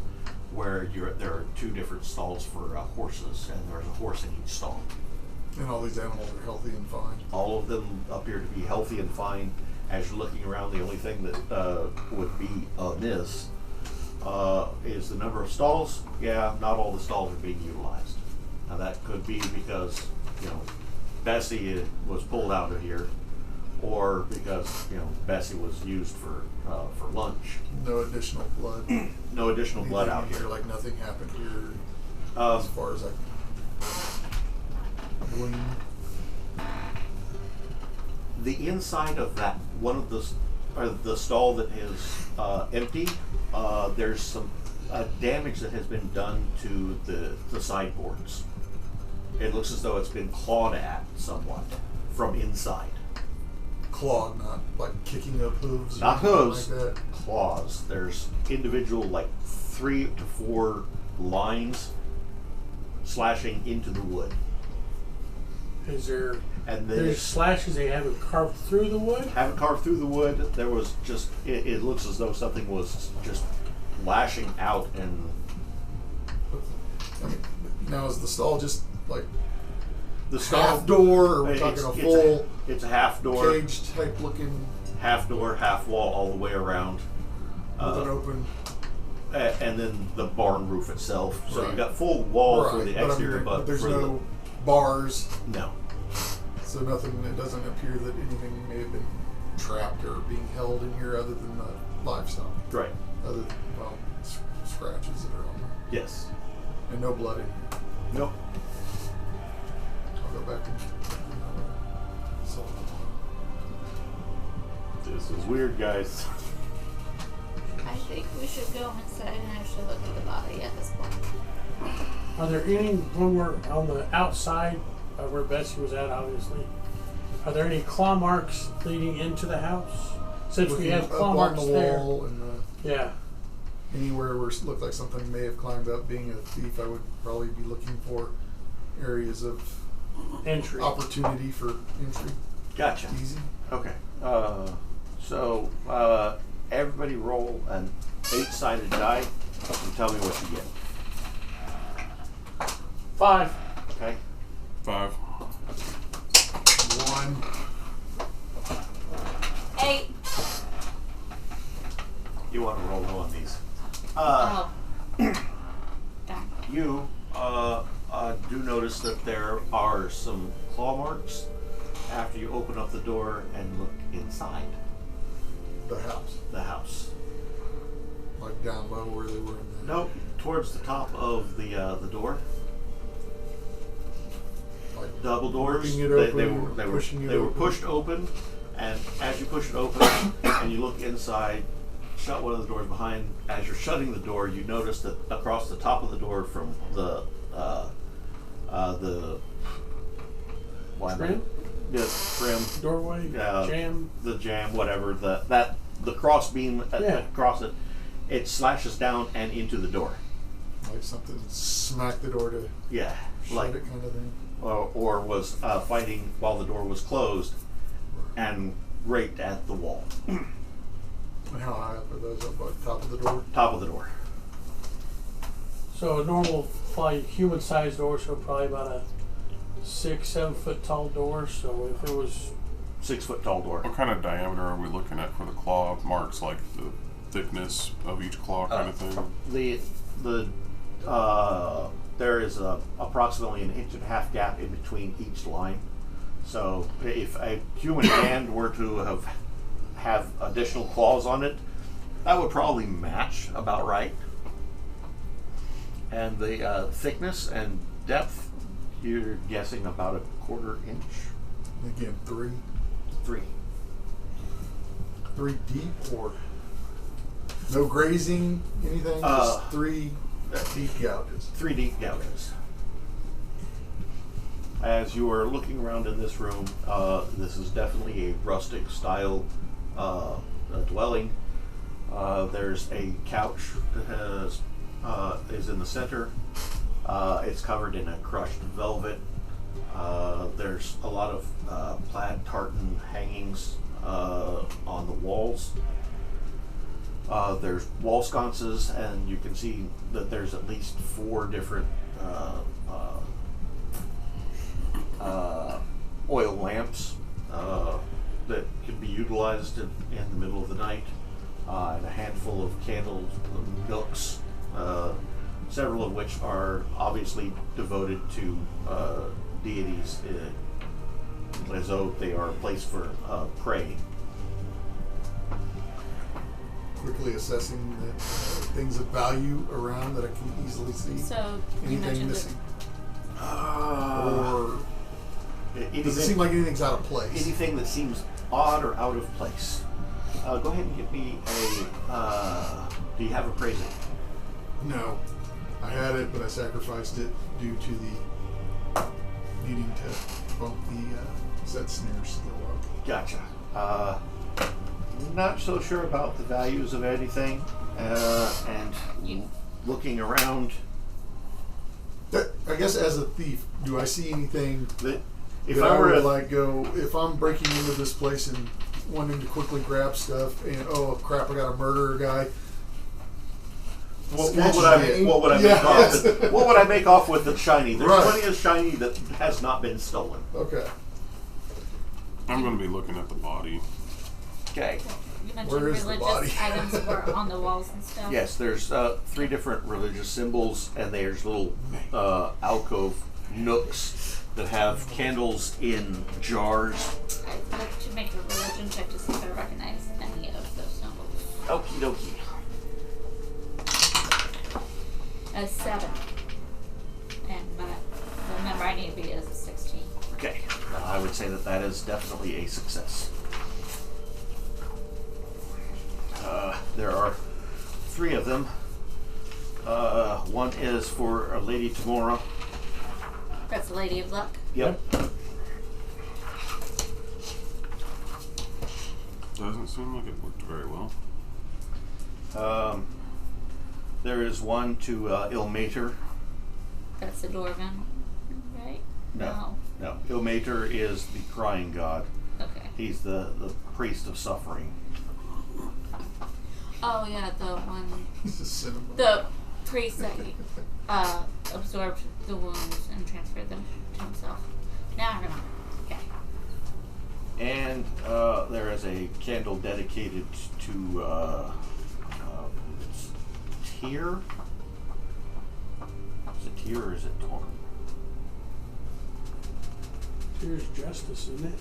where there are 2 different stalls for horses, and there's a horse in each stall. And all these animals are healthy and fine. All of them appear to be healthy and fine. As you're looking around, the only thing that would be amiss is the number of stalls. Yeah, not all the stalls are being utilized. Now that could be because, Bessie was pulled out of here, or because, Bessie was used for lunch. No additional blood. No additional blood out Anything here. Like nothing happened here as far as I can glean. The inside of that one of the stall that is empty, there's some damage that has been done to the sideboards. It looks as though it's been clawed at somewhat from inside. Clawed, not like kicking up hooves. Not or anything hooves, like that. claws. There's individual 3 to 4 lines slashing into the wood. Is there? And then There's slashes they haven't carved through the wood. haven't carved through the wood. There was just it looks as though something was just lashing out, and I mean, now is the stall just like the stall half door, or we're it's- talking a it's full it's a half door, cage type looking half door, half wall, all the way around, with an open? and then the barn roof itself. So Right. you've got full wall for Right, the but I mean, exterior, but there's for no bars, no. so nothing. It doesn't appear that anything may have been trapped or being held in here other than the livestock. Right. Other than, scratches that are on there. Yes. And no blood in here. Nope. I'll go back and so This is weird, guys. I think we should go inside and actually look at the body at this point. Are there any, when we're on the outside of where Bessie was at, obviously, are there any claw marks leading into the house? Since we looking have up claw on marks the there. wall and Yeah. anywhere where it looked like something may have climbed up. Being a thief, I would probably be looking for areas of Entry. opportunity for entry. Gotcha. Easy. Okay. So everybody roll an 8-sided die and tell me what you get. 5. Okay. 5. 1. 8. You want to roll low on these. Oh. Darn. You do notice that there are some claw marks after you open up the door and look inside The house, the house. like down low where they were in the. Nope, towards the top of the door. Like Double doors. ripping it They open, were pushing it they were open. pushed open, and as you push it open and you look inside, shut one of the doors behind. As you're shutting the door, you notice that across the top of the door from the Trim? trim, Doorway? Jam? the jam, whatever, the cross beam Yeah. across it, it slashes down and into the door. like something smacked the door to Yeah, shut like, it kind of thing. or was fighting while the door was closed and raked at the wall. And how high up are those? Up at the top of the door? Top of the door. So a normal, probably human-sized door, so probably about a 6-7 foot tall door. So if it was 6 foot tall door. What kind of diameter are we looking at for the claw marks? Like the thickness of each claw kind of thing? There is approximately an 1.5 inch gap in between each line. So if a human hand were to have additional claws on it, that would probably match about right. And the thickness and depth, you're guessing about 1/4 inch. Again, 3 deep, or no grazing, anything? Just 3 deep gouges. 3 deep gouges. As you are looking around in this room, this is definitely a rustic style dwelling. There's a couch that is in the center. It's covered in a crushed velvet. There's a lot of plaid tartan hangings on the walls. There's wall sconces, and you can see that there's at least 4 different oil lamps that could be utilized in the middle of the night, and a handful of candle nooks, several of which are obviously devoted to deities, as though they are a place for prey. Quickly assessing the things of value around that I can easily see. So you Anything mentioned missing? Or Does it seem like anything's out of place? anything that seems odd or out of place. Go ahead and give me a. Do you have appraisal? No. I had it, but I sacrificed it due to the needing to bump the set snare skill up. Gotcha. Not so sure about the values of anything, and looking around. I guess as a thief, do I see anything If that I were would like go, if I'm breaking into this place and wanting to quickly grab stuff and oh crap, I got to murder a guy. what would I make off with? What would I make off with the shiny? There's Right. plenty of shiny that has not been stolen. Okay. I'm going to be looking at the body. Okay. You mentioned Where is the body? religious items that were on the walls and stuff. Yes, there's 3 different religious symbols, and there's little alcove nooks that have candles in jars. I'd like to make a religion check to see if I recognize any of those symbols. Okie dokie. A 7. And remember, I need to be as a 16. Okay, I would say that is definitely a success. There are 3 of them. One is for Lady Tamora. That's the Lady of Luck. Yep. Doesn't seem like it worked very well. There is one to Ilmater. That's the Dwarven, right? No. Ilmater is the crying god. Okay. He's the priest of suffering. Oh yeah, the one, This is cinema. the priest that absorbed the wounds and transferred them to himself. Now I remember. Okay. And there is a candle dedicated to it's Tyr. Is it Tyr or is it Torm? Here's justice, isn't it?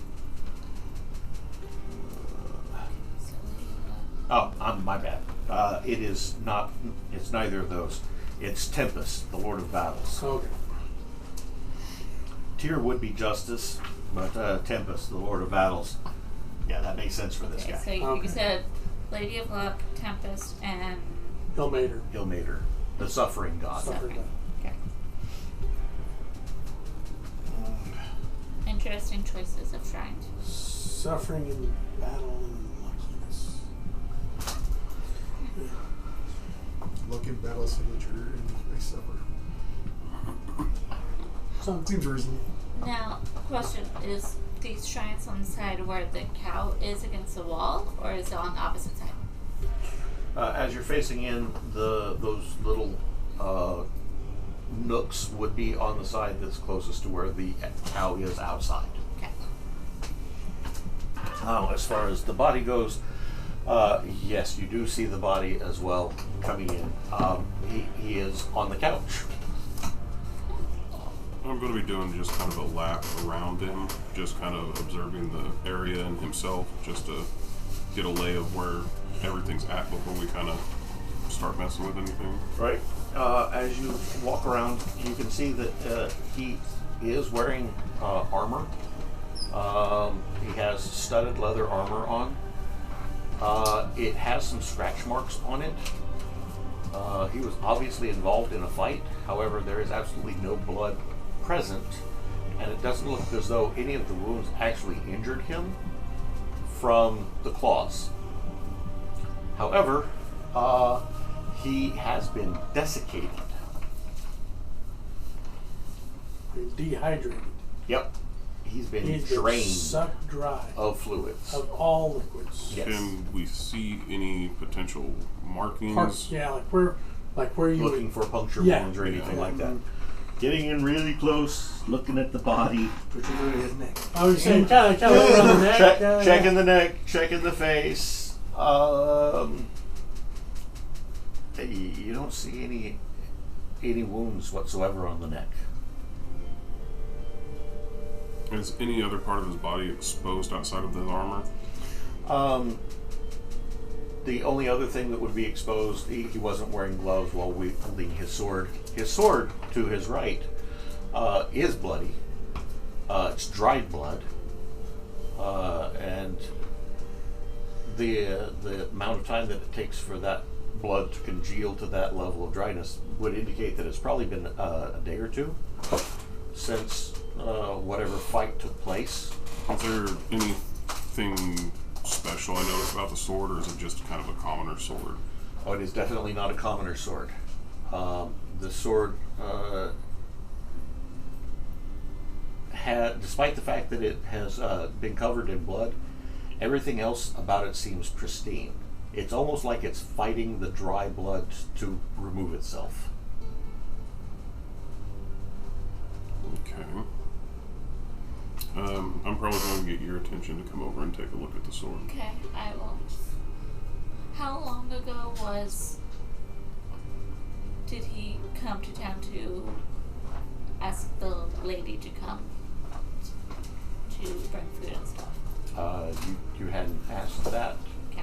Oh, my bad. It is not. It's neither of those. It's Tempest, the Lord of Battles. Okay. Tyr would be Justice, but Tempest, the Lord of Battles. Yeah, that makes sense for this Okay, guy. so you Okay. said Lady of Luck, Tempest, and Ilmater. Ilmater, the suffering god. Suffering god. okay. Interesting choices of shrines. Suffering in battle and luckiness. look in battle signature and they suffer. Seems reasonable. Now, question is: these shrines on the side where the cow is against the wall, or is it on the opposite side? As you're facing in, those little nooks would be on the side that's closest to where the cow is outside. Okay. As far as the body goes, yes, you do see the body as well coming in. He is on the couch. I'm going to be doing just kind of a lap around him, just kind of observing the area and himself, just to get a lay of where everything's at before we kind of start messing with anything. Right. As you walk around, you can see that he is wearing armor. He has studded leather armor on. It has some scratch marks on it. He was obviously involved in a fight. However, there is absolutely no blood present, and it doesn't look as though any of the wounds actually injured him from the claws. However, he has been desiccated. Dehydrated. Yep. He's been He's been drained sucked dry of fluids. of all liquids. Yes. Can we see any potential markings? Parts, yeah, like where you Looking would, for puncture Yeah. wounds or anything Yeah. like that. Getting in really close, looking at the body. Particularly his neck. I was saying kind of around the neck. Checking the neck, checking the face. You don't see any wounds whatsoever on the neck. Is any other part of his body exposed outside of the armor? The only other thing that would be exposed, he wasn't wearing gloves while wielding his sword. His sword, to his right, is bloody. It's dried blood. And the amount of time that it takes for that blood to congeal to that level of dryness would indicate that it's probably been a day or two since whatever fight took place. Is there anything special I noticed about the sword, or is it just kind of a commoner sword? Oh, it is definitely not a commoner sword. The sword despite the fact that it has been covered in blood, everything else about it seems pristine. It's almost like it's fighting the dry blood to remove itself. Okay. I'm probably going to get your attention to come over and take a look at the sword. Okay, I will. How long ago did he come to town to ask the lady to come to bring food and stuff? You hadn't asked that, Okay.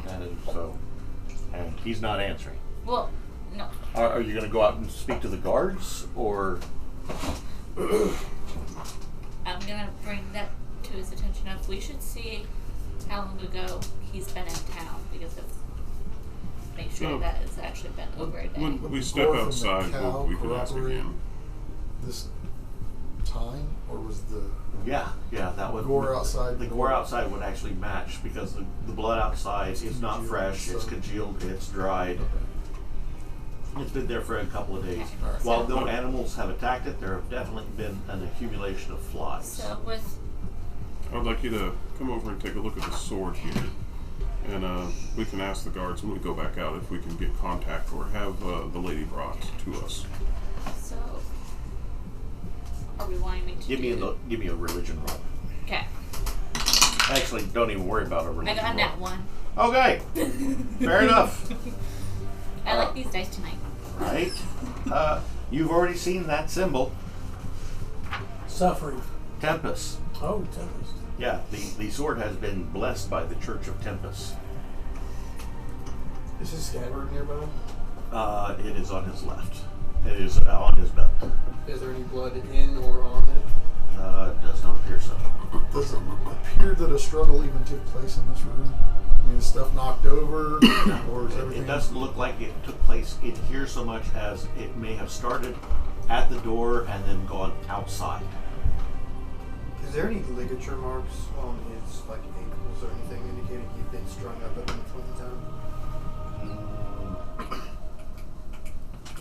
and he's not answering. Well, no. Are you going to go out and speak to the guards, or? I'm gonna bring that to his attention of we should see how long ago he's been in town, because it's make sure No. that it's actually been over a day. When we the step gore from the outside, cow we can ask corroborate again. This time, or was the Yeah, that would. gore outside? The gore outside would actually match, because the blood outside is not congealed, fresh. It's so- congealed. It's dried. It's been there for a couple of days. Okay. While So- no animals have attacked it, there have definitely been an accumulation of flies. So with I'd like you to come over and take a look at the sword here. And we can ask the guards when we go back out if we can get contact or have the lady brought to us. so are we wanting me to Give me a religion roll. Okay. Actually, don't even worry about a I religion got roll. that one. Okay, fair enough. I like these dice tonight. Right? You've already seen that symbol, Suffering. Tempest. Oh, tempest. Yeah, the sword has been blessed by the Church of Tempest. Is his scabbard nearby? It is on his left. It is on his belt. Is there any blood in or on it? Does not appear so. Does it appear that a struggle even took place in this room? I mean, is stuff knocked over, or is everything? It doesn't look like it took place in here so much as it may have started at the door and then gone outside. Is there any ligature marks on his ankles or anything indicating he'd been strung up at any point in time?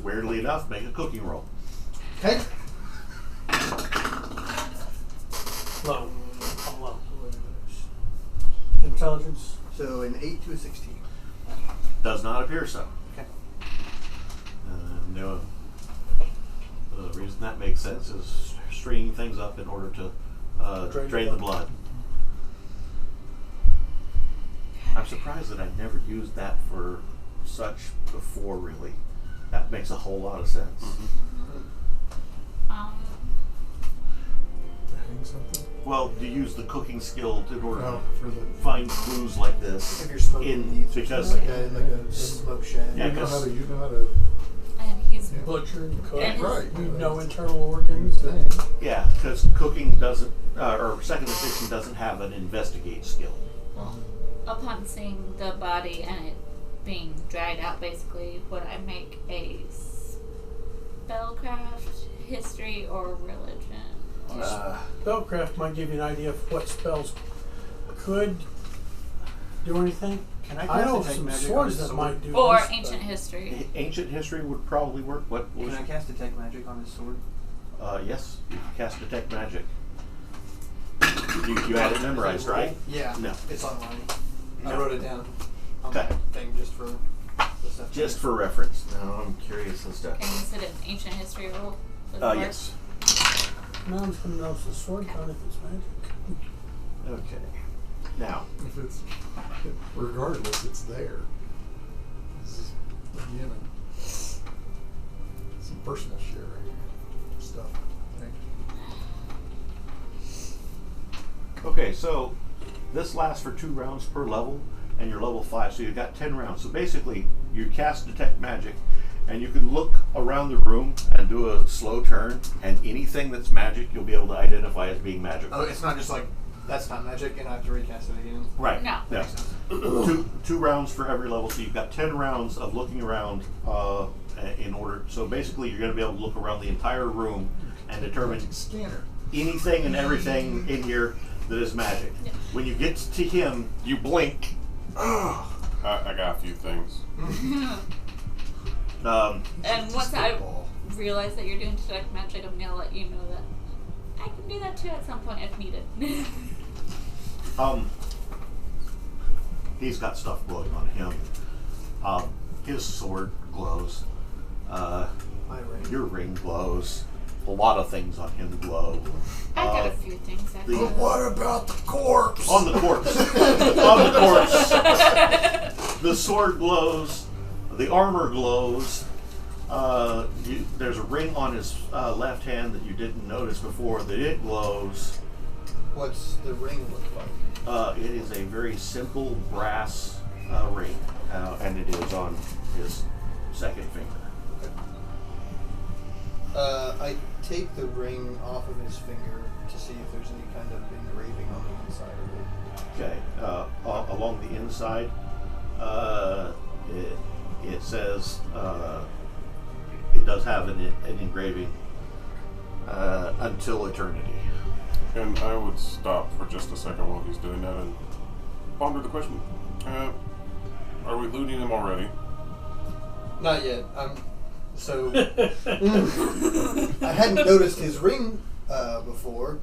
weirdly enough, make a cooking roll. Okay. Low. How low? Intelligence. So an 8 to a 16. Does not appear so. Okay. No. The reason that makes sense is stringing things up in order to drain the blood. I'm surprised that I never used that for such before, really. That makes a whole lot of sense. Um, Hang something. Well, you use the cooking skill in order Oh, to for the. find clues like this. If you're smoking In meats, because like a smoke shed. Yeah, You know how 'cause- to. You know how to. and he's Yeah. Butcher and cook. And Right. You know internal organs. Thing. yeah, because cooking doesn't or second edition doesn't have an investigate skill. upon seeing the body and it being dried out, basically, would I make a spellcraft, history, or religion? Spellcraft might give you an idea of what spells could do anything. Can I I cast know detect some magic on swords his that sword? might do Or this, ancient history. Ancient history would probably work. What was? Can I cast detect magic on his sword? Yes, you can cast detect magic. You had it memorized, right? Yeah. No. It's online. I No. wrote it down on Okay. my thing just for the stuff. Just for reference. Now I'm curious as to. And you said an ancient history roll? would work? Yes. No one's going to know if the sword gun if it's magic. Okay. Now, If it's, regardless, it's there. This is again some personal sharing stuff. I think. okay, so this lasts for 2 rounds per level, and you're level 5, so you've got 10 rounds. So basically, you cast detect magic, and you can look around the room and do a slow turn, and anything that's magic, you'll be able to identify as being magical. Oh, it's not just like that's not magic, and I have to recast it again. Right. No. Yeah. Makes sense. two rounds for every level, so you've got 10 rounds of looking around in order. So basically, you're going to be able to look around the entire room and determine Magic scanner. anything and everything in here that is magic. Yeah. When you get to him, you blink. I got a few things. And once I Spitball. realize that you're doing detect magic, I'm going to let you know that I can do that too at some point if needed. He's got stuff glowing on him. His sword glows. My ring. Your ring glows. A lot of things on him glow. I got a few things I the- can What about the corpse? On the corpse. On the corpse. The sword glows. The armor glows. There's a ring on his left hand that you didn't notice before that it glows. What's the ring look like? It is a very simple brass ring, and it is on his second finger. I take the ring off of his finger to see if there's any kind of engraving on the inside of it. Okay, along the inside, it says it does have an engraving until eternity. And I would stop for just a second while he's doing that and ponder the question. Are we looting him already? Not yet. So I hadn't noticed his ring before.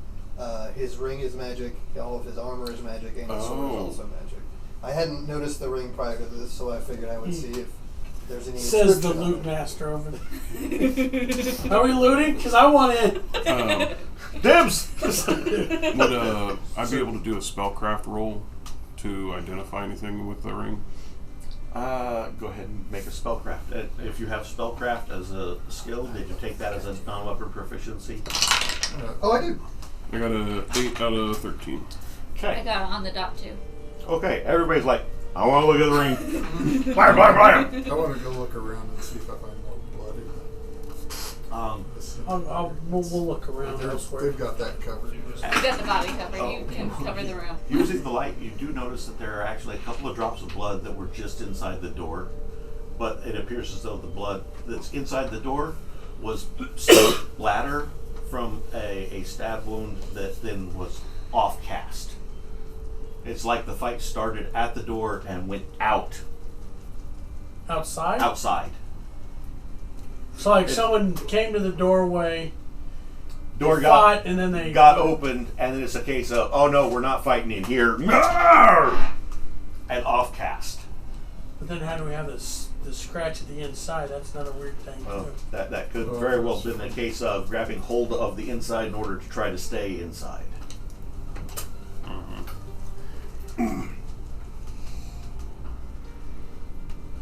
His ring is magic. All of his armor is magic, and his sword is Oh. also magic. I hadn't noticed the ring prior to this, so I figured I would see if there's any. Says the inscription on loot it. master over there. Are we looting? Because I want in. Dibs! Would I be able to do a spellcraft roll to identify anything with the ring? Go ahead and make a spellcraft. If you have spellcraft as a skill, did you take that as a non-weapon proficiency? Oh, I do. I got a 8 out of 13. I Okay. got it on the dot too. Okay, everybody's like, I want to look at the ring. Blam, blam, blam. I want to go look around and see if I find more blood in We'll look around elsewhere. They've got that covered. You got the body cover. You can cover the room. Using the light, you do notice that there are actually a couple of drops of blood that were just inside the door, but it appears as though the blood that's inside the door was splatter from a stab wound that then was off cast. It's like the fight started at the door and went outside. Outside? So like someone came to the doorway, Door fought, and then they got opened, and then it's a case of, oh no, we're not fighting in here, and offcast. But then how do we have this the scratch at the inside? That's another weird thing Well, too. that could very well have been the case of grabbing hold of the inside in order to try to stay inside.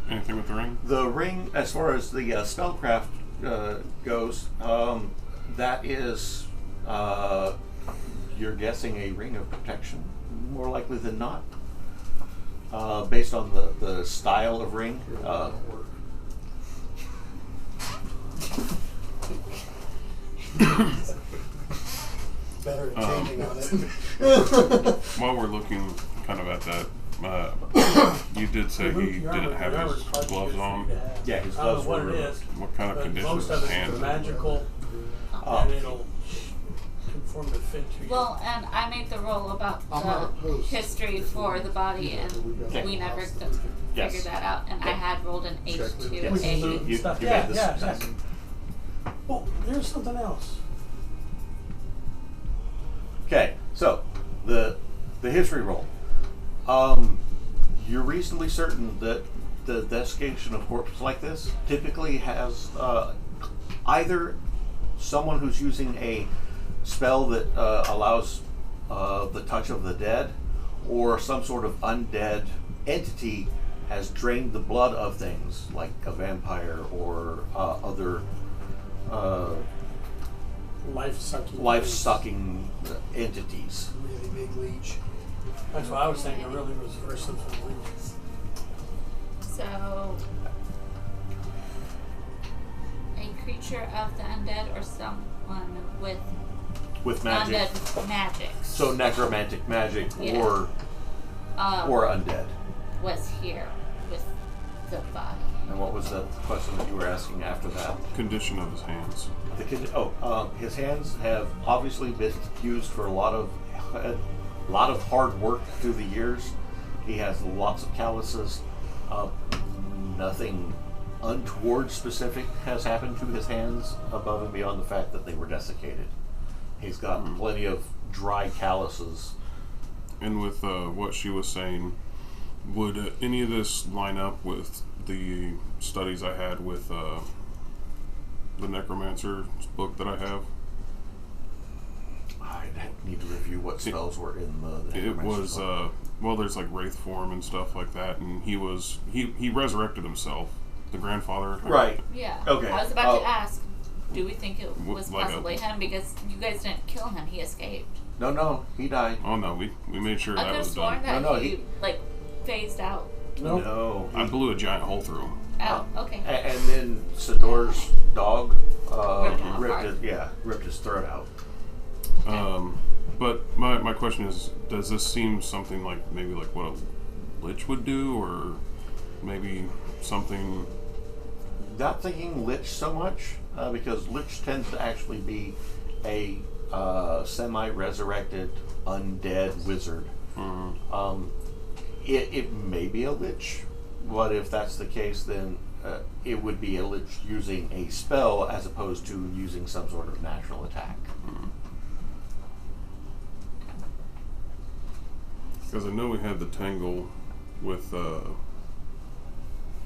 Anything with the ring? The ring, as far as the spellcraft goes, that is, you're guessing a ring of protection, more likely than not, based on the style of ring. Better at changing on it. While we're looking kind of at that, you did say he didn't have his gloves on. Yeah, his I don't gloves know what were it removed. is. What kind of But condition most is of his it's hands? magical, and it'll conform to fit to you. Well, and I made the roll about I'm not the opposed. history for the body, and we never Yes. figured that out. And I had rolled an Check with- H2 Yes. A. You Stuff. made Yeah, this yeah, success. yeah. Oh, there's something else. Okay, so the history roll. You're reasonably certain that the desiccation of corpses like this typically has either someone who's using a spell that allows the touch of the dead, or some sort of undead entity has drained the blood of things like a vampire or other life-sucking entities. Really big leech. That's what I was thinking. Really was for something weird. So, a creature of the undead or someone with Magic. undead magic. So necromantic magic Yeah. or undead. Was here with the body. And what was the question that you were asking after that? Condition of his hands. His hands have obviously been used for a lot of hard work through the years. He has lots of calluses. Nothing untoward specific has happened to his hands above and beyond the fact that they were desiccated. He's got plenty of dry calluses. And with what she was saying, would any of this line up with the studies I had with the Necromancer book that I have? I need to review what spells were in the It was book. there's like wraith form and stuff like that, and he resurrected himself, the grandfather. Right. Yeah. Okay. I was about to ask, do we think it was Like possibly him? Because you guys didn't kill him, he escaped. No, he died. Oh no, we made sure I that could have was sworn done. that No, he phased out. Nope. No. I blew a giant hole through him. Oh, okay. And then Sidor's dog ripped his throat out. But my question is, does this seem something like maybe like what a lich would do, or maybe something? Not thinking lich so much, because lich tends to actually be a semi-resurrected undead wizard. It may be a lich, but if that's the case, then it would be a lich using a spell as opposed to using some sort of natural attack. Because I know we had the tangle with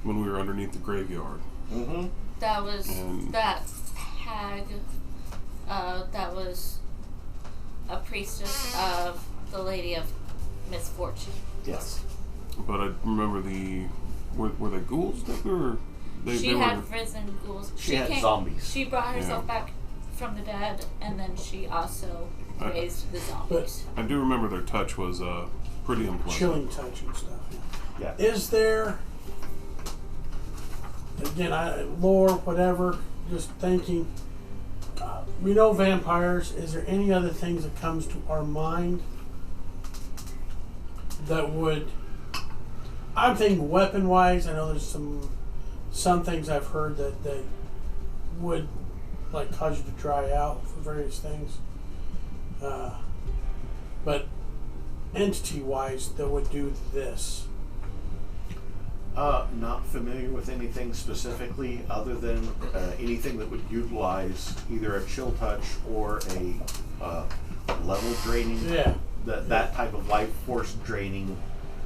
when we were underneath the graveyard. Mm-hmm. That was And- that hag. That was a priestess of the Lady of Misfortune. Yes. But I remember were they ghouls that were? She they had were, risen ghouls. She had zombies. She brought herself Yeah. back from the dead, and then she also raised the zombies. I do remember their touch was pretty unpleasant. Chilling touch and stuff. Yeah. Is there, again, lore, whatever, just thinking, we know vampires. Is there any other things that comes to our mind that would, I'm thinking weapon-wise, I know there's some things I've heard that would like cause you to dry out for various things. But entity-wise, that would do this. Not familiar with anything specifically other than anything that would utilize either a chill touch or a level draining. Yeah. That type of life force draining.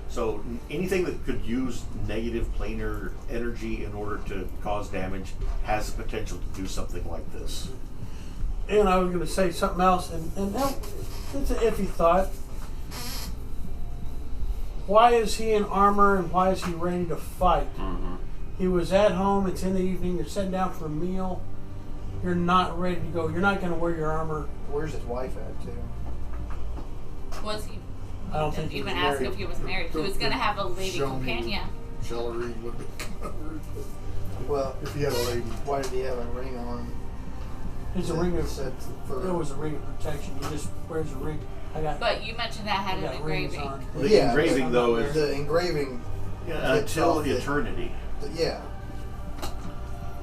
So anything that could use negative planar energy in order to cause damage has the potential to do something like this. And I was going to say something else, and that, it's an iffy thought. Why is he in armor and why is he ready to fight? Mm-hmm. He was at home, it's in the evening, you're sitting down for a meal, you're not ready to go, you're not going to wear your armor. Where's his wife at, too? Was he? I don't think he even was ask married. if he was married. He was going to have a lady Show me. companion. Celery would be covered. Well, If he had a lady. why did he have a ring on? It's a ring of, Set for, it was a ring of protection, he just wears a ring. I got, But you mentioned that had I an got rings engraving. on. The Yeah, engraving, though, is the engraving. until itself, eternity. Yeah.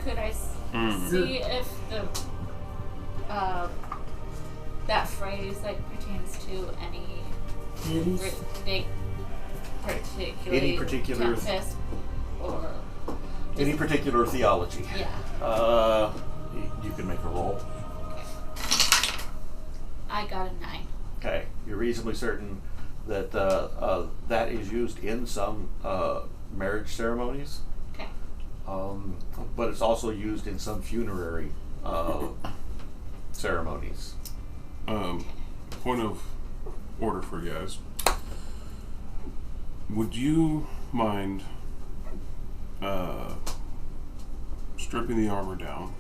Could I Mm. see if the that phrase like pertains to any Beauties? big particular Any particular- tempest or Any particular theology. yeah. You can make a roll. I got a 9. Okay, you're reasonably certain that that is used in some marriage ceremonies, Okay. but it's also used in some funerary ceremonies. Point of order for you guys. Would you mind stripping the armor down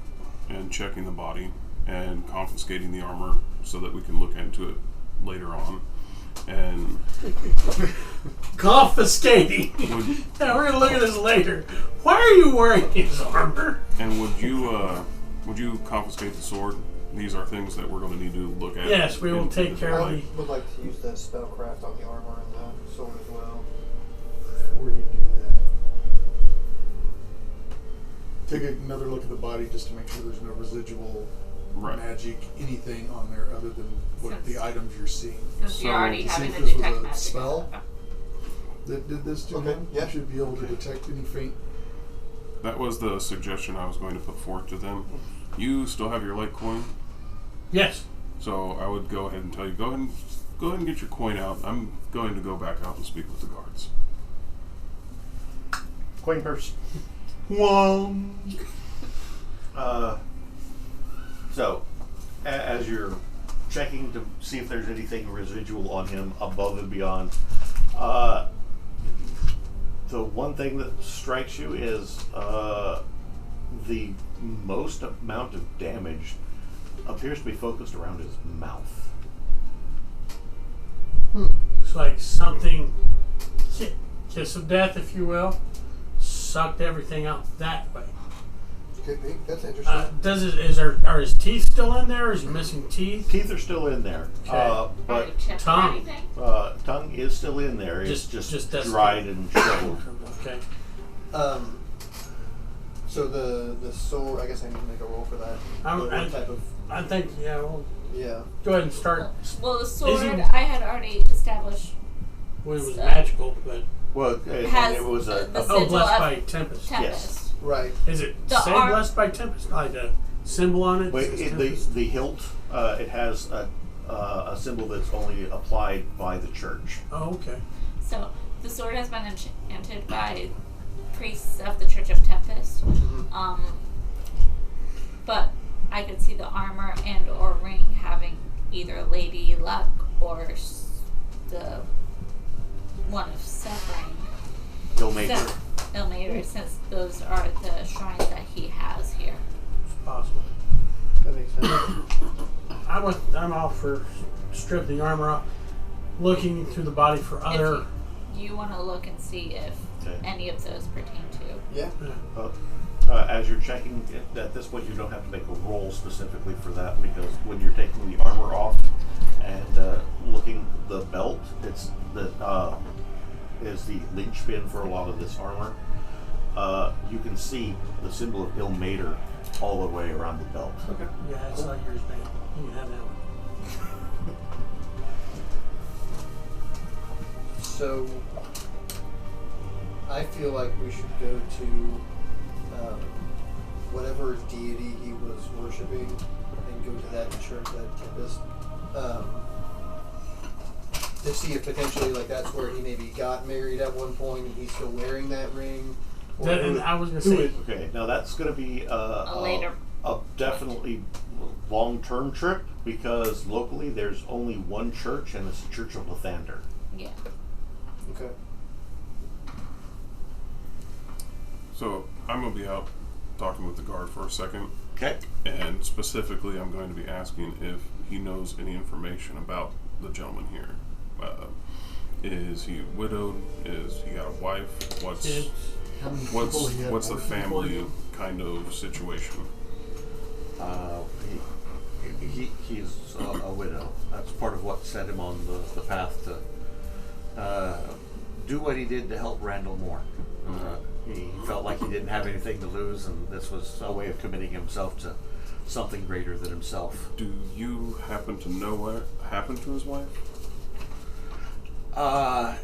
and checking the body and confiscating the armor so that we can look into it later on? And Confiscating! would, Yeah, we're going to look at this later. Why are you wearing his armor? and would you confiscate the sword? These are things that we're going to need to look at. Yes, we will take care of I the... would like to use that spellcraft on the armor and the sword as well. Before you do that, take another look at the body just to make sure there's no residual Right. magic, anything on there other than what the items you're seeing. Since So, you're already to see having if to this was detect a magic. spell? That did this to Okay, him. yeah. You should be able to detect any faint. That was the suggestion I was going to put forth to them. You still have your light coin, Yes. so I would go ahead and tell you, go ahead and get your coin out. I'm going to go back out and speak with the guards. Coin purse. One. So, as you're checking to see if there's anything residual on him above and beyond, the one thing that strikes you is the most amount of damage appears to be focused around his mouth. It's like something, kiss of death, if you will, sucked everything out that way. Could be. That's interesting. Are his teeth still in there, or is he missing teeth? Teeth are still in there, Okay. Are you but checking tongue. anything? tongue is still in there. It's Just that's dried and shriveled. Okay. So the sword. I guess I need to make a roll for that. What type of? I think, yeah, well, Yeah. go ahead and start. Well, the sword he- I had already established Well, it was magical, but Well, and has it was a the oh, sigil blessed of by Tempest. Tempest. Right. Is it The say arm- blessed by Tempest? Like a symbol on it? Wait, Says the Tempest? the hilt, it has a symbol that's only applied by the church. Oh, okay. So the sword has been enchanted by priests of the Church of Tempest. But I could see the armor and or ring having either Lady Luck or the one of suffering. Ilmater. Ilmater, since those are the shrines that he has here. It's possible. That makes sense. I'm all for strip the armor off, looking through the body for other. If you want to look and see if Okay. any of those pertain to. Yeah. As you're checking, at this point you don't have to make a roll specifically for that, because when you're taking the armor off and looking the belt, it's that is the linchpin for a lot of this armor. You can see the symbol of Ilmater all the way around the belt. Okay. Yeah, it's not yours, man. You can have that one. So I feel like we should go to whatever deity he was worshiping and go to that church, that Tempest, to see if potentially like that's where he maybe got married at one point and he's still wearing that ring. Or I was going to say, Okay, now that's going to be A later a definitely long-term trip because locally there's only one church and it's the Church of Lathander. Yeah. Okay. So I'm going to be out talking with the guard for a second. Okay. And specifically, I'm going to be asking if he knows any information about the gentleman here. Is he widowed? Is he got a wife? What's kids. How many people he had what's the working for family him? kind of situation? He's a widow. That's part of what set him on the path to do what he did to help Randall Moore. He felt like he didn't have anything to lose, and this was a way of committing himself to something greater than himself. Do you happen to know what happened to his wife?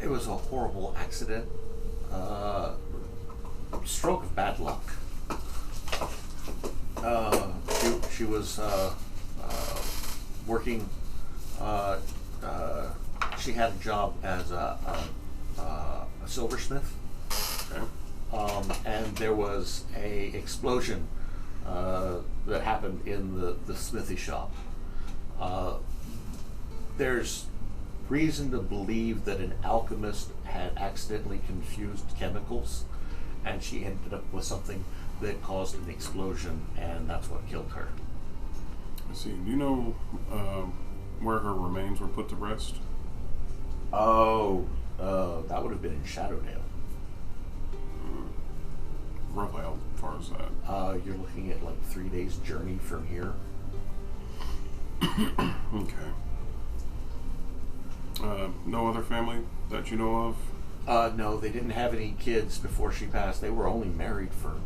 It was a horrible accident. Stroke of bad luck. She was working. She had a job as a silversmith. Okay. And there was a explosion that happened in the smithy shop. There's reason to believe that an alchemist had accidentally confused chemicals, and she ended up with something that caused an explosion, and that's what killed her. I see. Do you know where her remains were put to rest? Oh, that would have been in Shadowdale. Roughly how far is that? You're looking at like 3 days journey from here. Okay. No other family that you know of? No, they didn't have any kids before she passed. They were only married for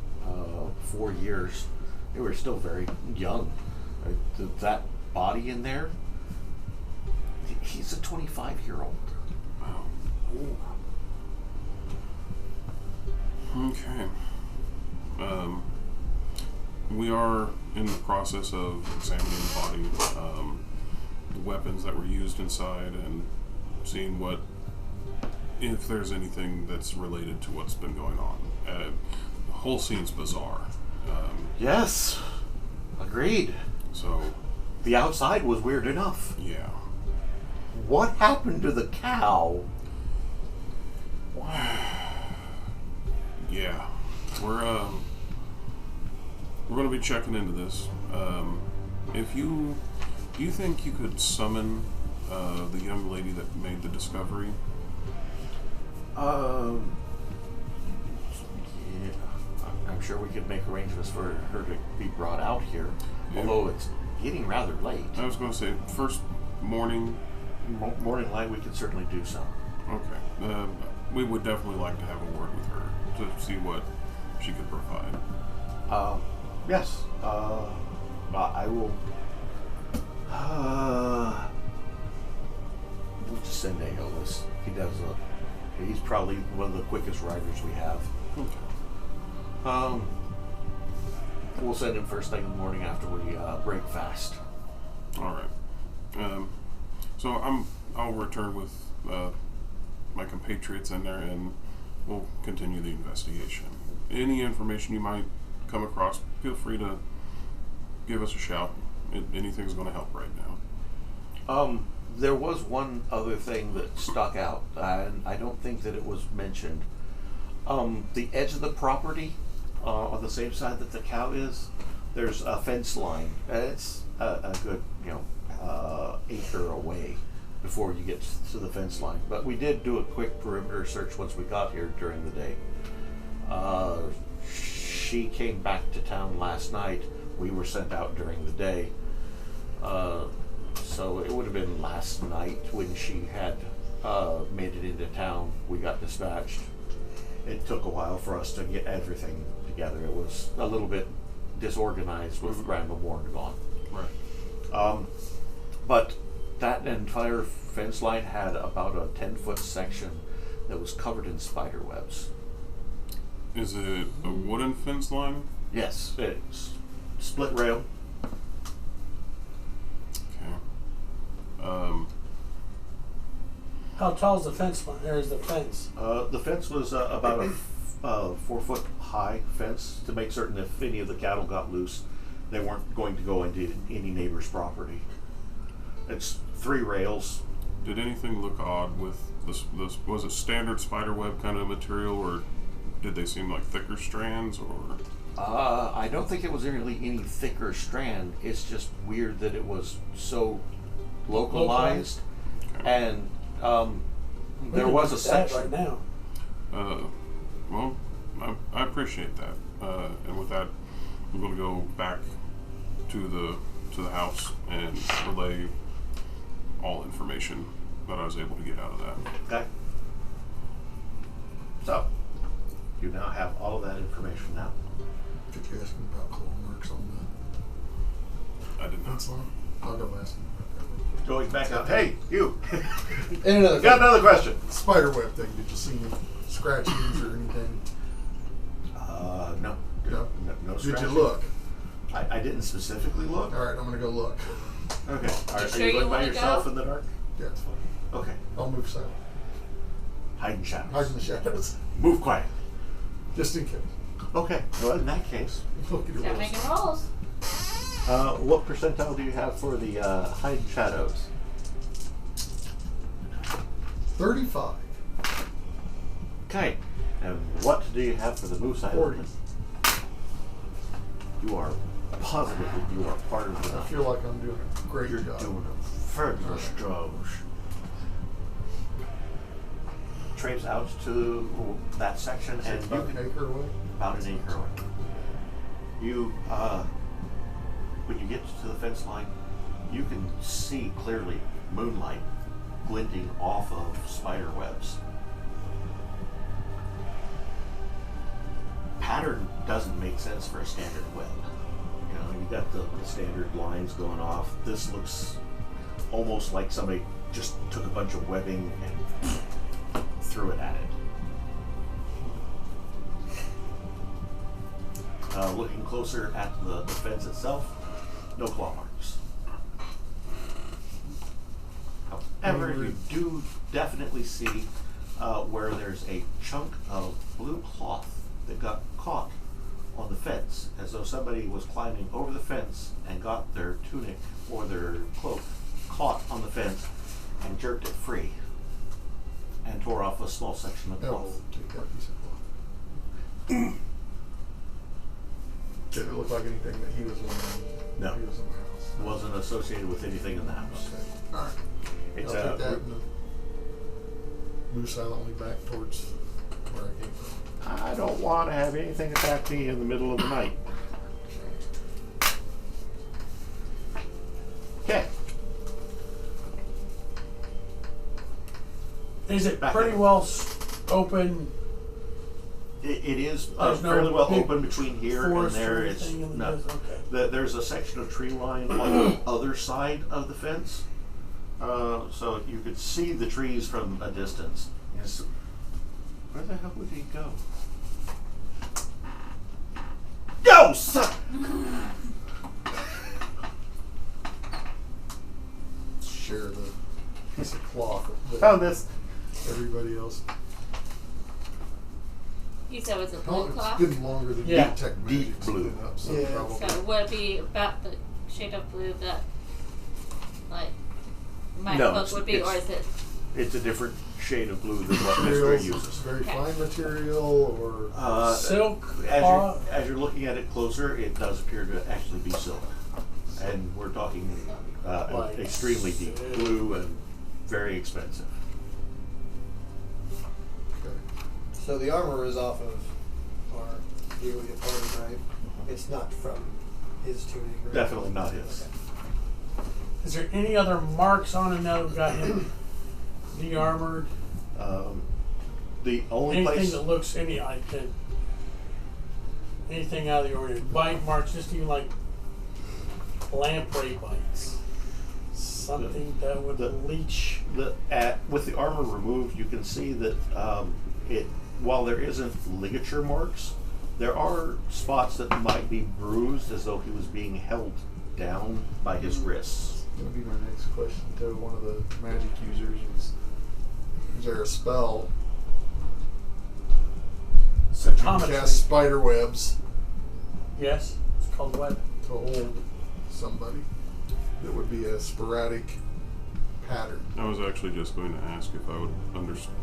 4 years. They were still very young. That body in there, he's a 25-year-old. Wow. Okay. We are in the process of examining the body, the weapons that were used inside, and seeing if there's anything that's related to what's been going on. The whole scene's bizarre. Yes, agreed. So, The outside was weird enough. yeah. What happened to the cow? Yeah. We're going to be checking into this. Do you think you could summon the young lady that made the discovery? Yeah, I'm sure we could make arrangements for her to be brought out here. Yeah. Although it's getting rather late. I was going to say first morning. Morning light, we could certainly do so. Okay. We would definitely like to have a word with her to see what she could provide. Yes. I will. We'll just send Aeolus. He's probably one of the quickest riders we have. Okay. We'll send him first thing in the morning after we break fast. All right. So I'll return with my compatriots in there, and we'll continue the investigation. Any information you might come across, feel free to give us a shout. Anything's going to help right now. There was one other thing that stuck out, and I don't think that it was mentioned. The edge of the property, on the same side that the cow is, there's a fence line. It's a good, acre away before you get to the fence line. But we did do a quick perimeter search once we got here during the day. She came back to town last night. We were sent out during the day. So it would have been last night when she had made it into town. We got dispatched. It took a while for us to get everything together. It was a little bit disorganized with Randall Moore gone. Right. But that entire fence line had about a 10-foot section that was covered in spider webs. Is it a wooden fence line? Yes, it's split rail. Okay. How tall is the fence line? There is the fence. The fence was about a 4 foot high fence to make certain if any of the cattle got loose, they weren't going to go into any neighbor's property. It's 3 rails. Did anything look odd with this? Was it standard spider web kind of material, or did they seem like thicker strands, or? I don't think it was really any thicker strand. It's just weird that it was so localized. Okay. And there We was can a do that section. right now. Well, I appreciate that. And with that, I'm going to go back to the house and relay all information that I was able to get out of that. Okay. So, you now have all of that information now. Could you ask him about claw marks on I did the not. fence line? I'll go ask him about Going back up. Hey, you. And another Got another question. that. Spider web thing. Did you see any scratchings or anything? No. No. No Did you scratching. look? I didn't specifically look. All right, I'm gonna go look. Okay. Are sure you you looking by wanna yourself go? in the dark? Yeah, it's fine. Okay. I'll move south. Hide in shadows. Hide in the shadows, Move quiet. just in case. Okay. Well, in that case, Look at your Start rolls. making rolls. what percentile do you have for the hide in shadows? 35. Okay. And what do you have for the move side? 40. You are positive that you are part of the I feel like I'm doing a great You're job. doing a fabulous job. Traipse out to that section Is it and about you an can acre away? about an acre away. You when you get to the fence line, you can see clearly moonlight glinting off of spider webs. Pattern doesn't make sense for a standard web. You know, you got the standard lines going off. This looks almost like somebody just took a bunch of webbing and threw it at it. Looking closer at the fence itself, no claw marks. However, you do definitely see where there's a chunk of blue cloth that got caught on the fence, as though somebody was climbing over the fence and got their tunic or their cloak caught on the fence and jerked it free and tore off a small section of No, cloth. we'll take that piece of cloth. Did it look like anything that he was wearing? No. He was in the house. It wasn't associated with anything in the house. Okay. All right. It's I'll take that and move silently back towards where I came from. I don't want to have anything attack me in the middle of the night. Okay. Is it Back pretty in. well open? It is There's no fairly well big open between here and forest or there. It's anything in no. this? Okay. There's a section of tree line on the other side of the fence, so you could see the trees from a distance. Yes. Where the hell would he go? Go, son! Share the piece of cloth that Found this. everybody else. You said it was a Oh, blue it's cloth? been longer than Yeah. Deep Tech Deep Magic's blue. been up, so Yeah. probably. So would it be about the shade of blue that, like, my No, book would be, or is it? It's a different shade of blue than what materials, Mystery uses. very Okay. fine material, or Silk, As cloth? you're looking at it closer, it does appear to actually be silk, and we're talking Like extremely deep silk. blue and very expensive. okay. So the armor is off of our yearly party, right? It's not from his tunic, right? Definitely not his. Okay. Is there any other marks on him that have got him de-armored? The only Anything place that looks anything out of the ordinary? Bite marks, just even like lamprey bites. Something that would the- leach. with the armor removed, you can see that it while there isn't ligature marks, there are spots that might be bruised as though he was being held down by his wrists. That would be my next question to one of the magic users is there a spell that you can Cytometry. cast spider webs Yes, it's called web. to hold somebody that would be a sporadic pattern? I was actually just going to ask if I would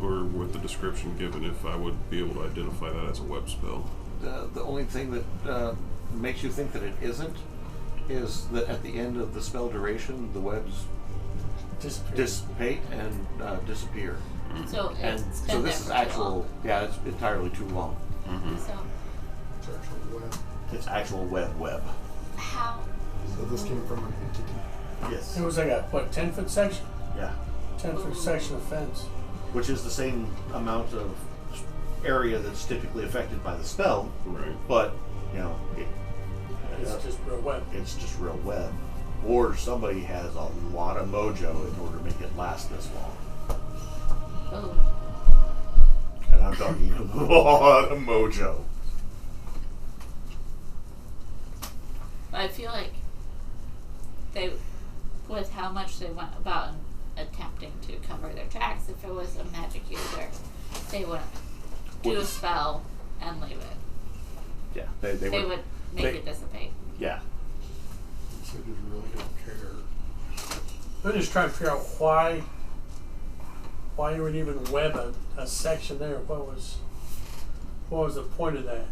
or with the description given, if I would be able to identify that as a web spell. The only thing that makes you think that it isn't is that at the end of the spell duration, the webs Disappear. dissipate and disappear. So And it's so been this is there for too actual, long. yeah, it's entirely too long. Mm-hmm. So It's actual web. It's actual web. how? So this came from an entity. Yes. It was like a, 10-foot section? Yeah. 10-foot section of fence. Which is the same amount of area that's typically affected by the spell, Right. but, It's just real web. it's just real web. Or somebody has a lot of mojo in order to make it last this long. Oh, And I'm talking a lot of mojo. I feel like they, with how much they went about attempting to cover their tracks, if it was a magic user, they wouldn't do a spell and leave it. Yeah, They would make they- it dissipate. Yeah. So they really don't care. I'm just trying to figure out why you would even web a section there. What was the point of that?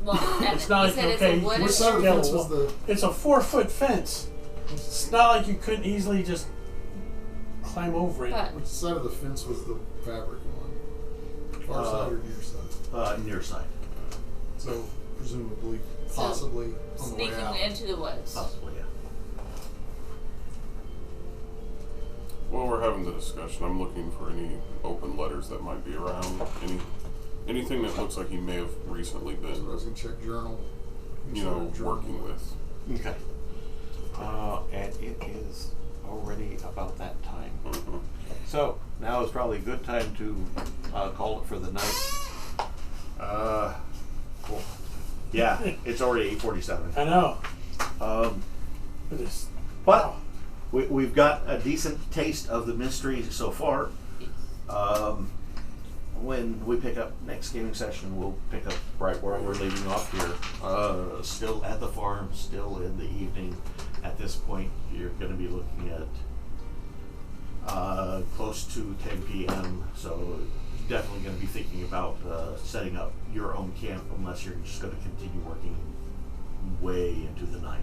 Well, and It's not you like, said okay, it's a wooden. Which side of the fence was the... It's a 4-foot fence. It's not like you couldn't easily just climb over it. But Which side of the fence was the fabric on? Far side or near side? Near side. So presumably, So, possibly on the way sneaking out. into the woods. Possibly, yeah. While we're having the discussion, I'm looking for any open letters that might be around. Anything that looks like he may have recently So I been, was gonna check journal. working with. Okay. And it is already about that time. Mm-hmm. So, now is probably a good time to call it for the night. Cool. Yeah, it's already 8:47. I know. But Wow. we've got a decent taste of the mystery so far. When we pick up next gaming session, we'll pick up right where we're leaving off here. Still at the farm, still in the evening. At this point, you're going to be looking at close to 10 p.m. So definitely going to be thinking about setting up your own camp, unless you're just going to continue working way into the night.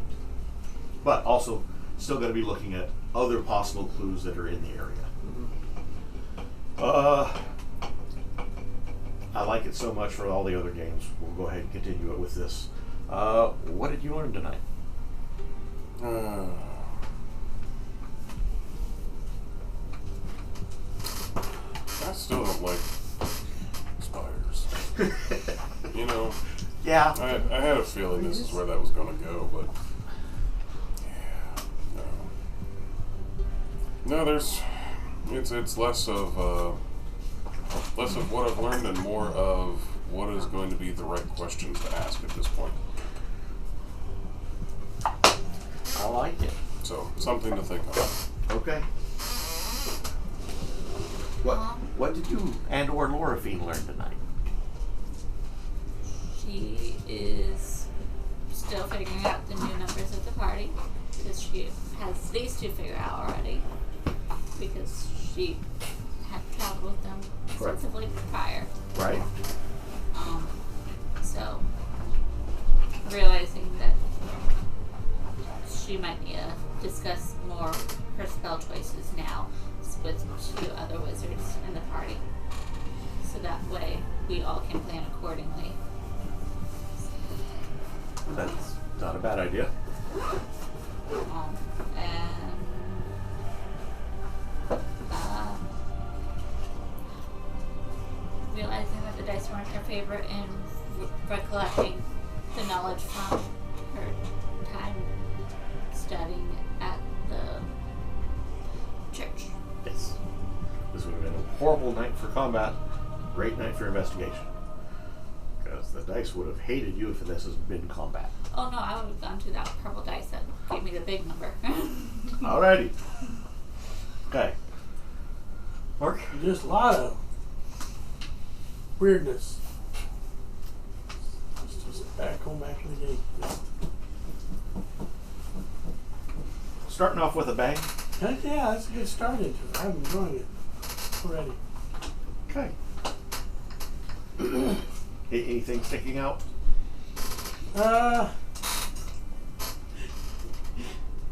But also, still going to be looking at other possible clues that are in the area. I like it so much for all the other games. We'll go ahead and continue it with this. What did you learn tonight? I still don't like spiders. Yeah. I had a feeling this is where that was going to go, but yeah, no. It's less of what I've learned and more of what is going to be the right questions to ask at this point. I like it. So something to think of. Okay. What did you and or Laura Fiend learn tonight? She is still figuring out the new members of the party because she has these two figured out already because she had traveled with them extensively prior. Right. So realizing that she might need to discuss more her spell choices now with two other wizards in the party. So that way we all can plan accordingly. That's not a bad idea. Realizing that the dice weren't her favorite and recollecting the knowledge from her time studying at the church. Yes. This would have been a horrible night for combat, Great night for investigation. Because the dice would have hated you if this has been combat. Oh no, I would have gone to that purple dice that gave me the big number. Alrighty. Okay. Mark? Just a lot of weirdness. It's just going back in the game. Starting off with a bang. Heck yeah, that's a good start into it. I'm enjoying it already. Okay. Anything sticking out?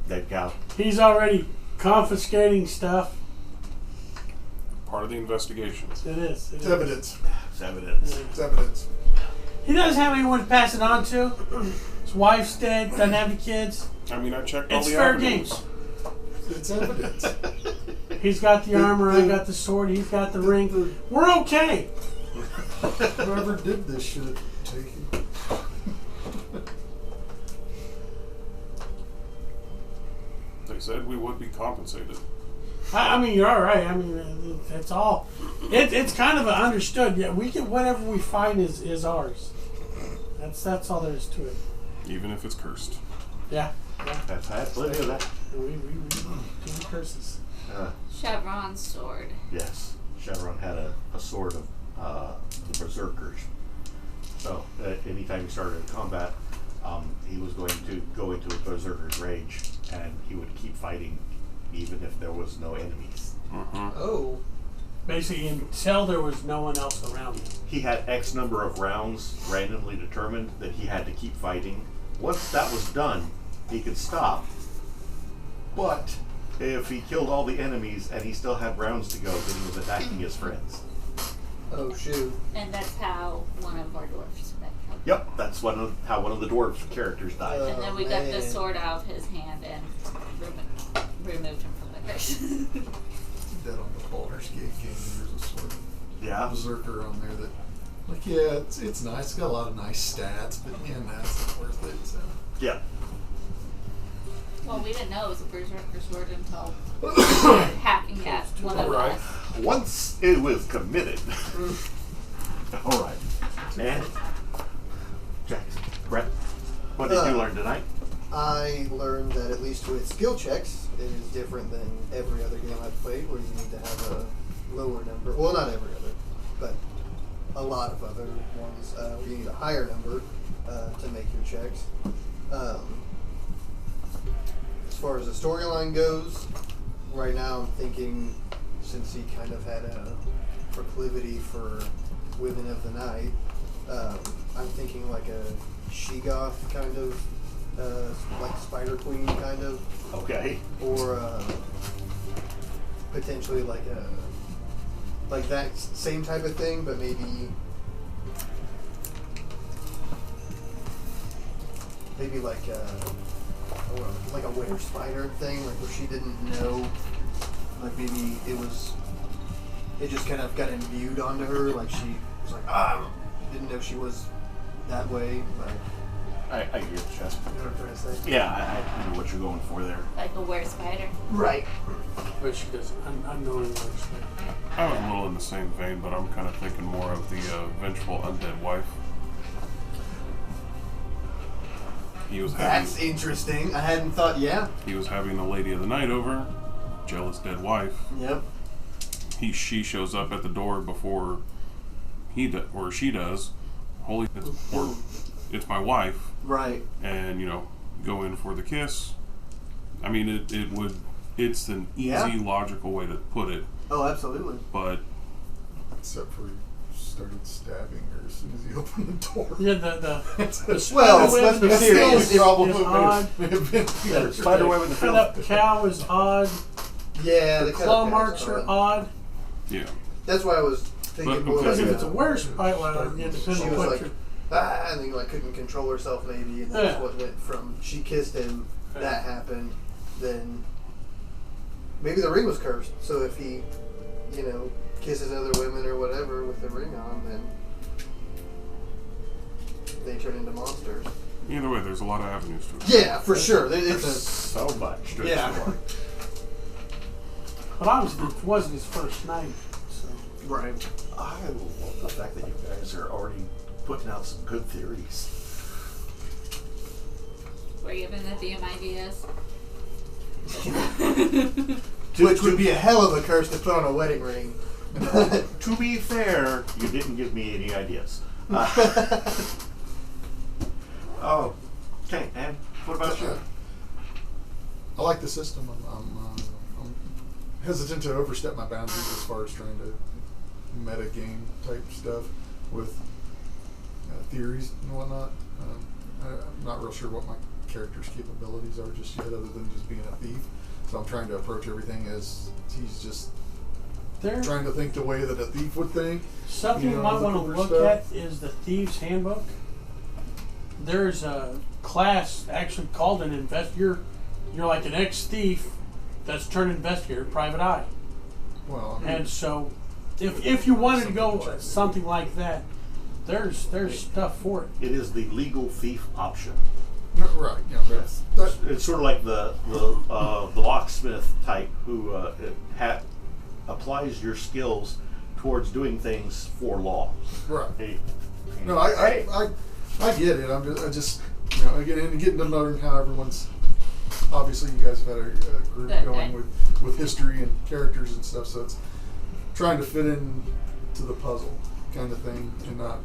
Dead cow. He's already confiscating stuff. Part of the investigation. It is. It's evidence. It's evidence. It's evidence. He doesn't have anyone to pass it on to. His wife's dead, doesn't have any kids. I mean, I checked all It's the fair avenues. games. It's evidence. He's got the armor, I got the sword, he's got the ring. We're okay. Whoever did this should have taken. They said we would be compensated. I mean, you're all right. I mean, it's all. It's kind of understood. Yeah, we get whatever we find is ours. That's all there is to it. Even if it's cursed. Yeah. I've had plenty of that. We do curses. Chevron's sword. Yes. Chevron had a sword of the Berserkers. So anytime he started in combat, he was going to go into a Berserker's rage, and he would keep fighting even if there was no enemies. Mm-hmm. Oh. Basically, until there was no one else around him. He had X number of rounds randomly determined that he had to keep fighting. Once that was done, he could stop. But if he killed all the enemies and he still had rounds to go, then he was attacking his friends. Oh shoot. And that's how one of our dwarfs met. Yep, that's how one of the dwarves characters died. And then we got the man. sword out of his hand and removed him from the curse. Dead on the Baldur's Gate game. There's a sort of Yeah. berserker on there that, like, yeah, it's nice. It's got a lot of nice stats, but man, that's not worth it. So. Yeah. Well, we didn't know it was a berserker sword until we started hacking at one of Alright. us. Once it was committed. Alright. And Jackson, Brett, what did you learn tonight? I learned that at least with skill checks, it is different than every other game I've played, where you need to have a lower number. Well, not every other, but a lot of other ones where you need a higher number to make your checks. As far as the storyline goes, right now I'm thinking, since he kind of had a proclivity for women of the night, I'm thinking like a she-goth kind of, like Spider Queen kind of, Okay. or potentially like that same type of thing, but maybe like a winter spider thing, like where she didn't know, like maybe it just kind of got imbued onto her, like she was like, didn't know she was that way, but I get it, Chess. you know what I'm trying to say? Yeah, I know what you're going for there. Like a were-spider. Right. Which is unknowing understand. I was a little in the same vein, but I'm kind of thinking more of the vengeful undead wife. He was having, That's interesting. I hadn't thought. Yeah. he was having a lady of the night over, jealous dead wife. Yep. She shows up at the door before or she does. Holy, it's my wife, Right. and go in for the kiss. I mean, it's an easy, Yeah. logical way to put it, Oh, absolutely. but Except for he started stabbing her as soon as he opened the door. Yeah, the Well, spider let's web be serious. is odd. Yeah, spider web in the Cut field. up cow is odd. Yeah, The the claw marks are odd. yeah. That's why I was thinking But more Because like if it's a were-spider, well, yeah, she depending on was what like, you're... and then like couldn't control herself maybe, and that's Yeah. what went from she kissed him, that happened, then maybe the ring was cursed. So if he, kisses other women or whatever with the ring on, then they turn into monsters. Either way, there's a lot of avenues to it. Yeah, for sure. It's So much to Yeah. explore. But obviously, it wasn't his first night, so... right. I love the fact that you guys are already putting out some good theories. We're giving the DM ideas. Which would be a hell of a curse to put on a wedding ring. To be fair, you didn't give me any ideas. Oh, okay. And what about you? I like the system. I'm hesitant to overstep my boundaries as far as trying to meta game type stuff with theories and whatnot. I'm not real sure what my character's capabilities are just yet, other than just being a thief. So I'm trying to approach everything as he's just trying to think the way that a thief would think. Something you might want to look at is the Thieves Handbook. There's a class actually called an investigator. You're like an ex-thief that's turned investigator, private eye. Well, I mean, And so, if you wanted to go something like that, there's stuff for it. It is the legal thief option. right? Yeah, that's It's sort of like the locksmith type who applies your skills towards doing things for law. right. Hey, No, I get it. I just again, getting to learn how everyone's. Obviously, you guys have had a group going with history and characters and stuff, so it's trying to fit in to the puzzle kind of thing, and not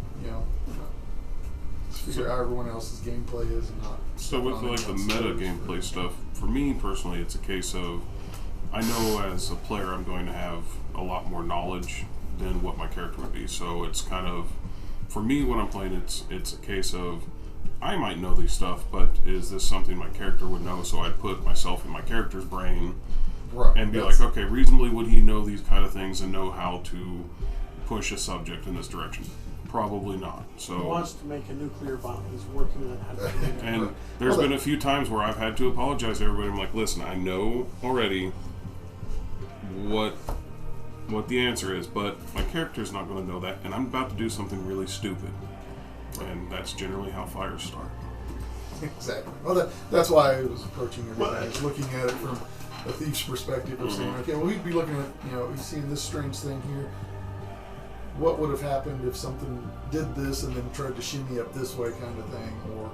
just figure out how everyone else's gameplay is and not. So with like the meta gameplay stuff, for me personally, it's a case of I know as a player I'm going to have a lot more knowledge than what my character would be. So it's kind of, for me when I'm playing, it's a case of I might know these stuff, but is this something my character would know? So I'd put myself in my character's brain and be like, okay, reasonably would he know these kind of things and know how to push a subject in this direction? Probably not. So He wants to make a nuclear bomb. He's working on how to make it. and there's been a few times where I've had to apologize to everybody. I'm like, listen, I know already what the answer is, but my character's not going to know that, and I'm about to do something really stupid. And that's generally how fires start. Exactly. Well, that's why I was approaching everything. I was looking at it from a thief's perspective of saying, okay, well, we'd be looking at, we've seen this strange thing here. What would have happened if something did this and then tried to shimmy up this way kind of thing? Or,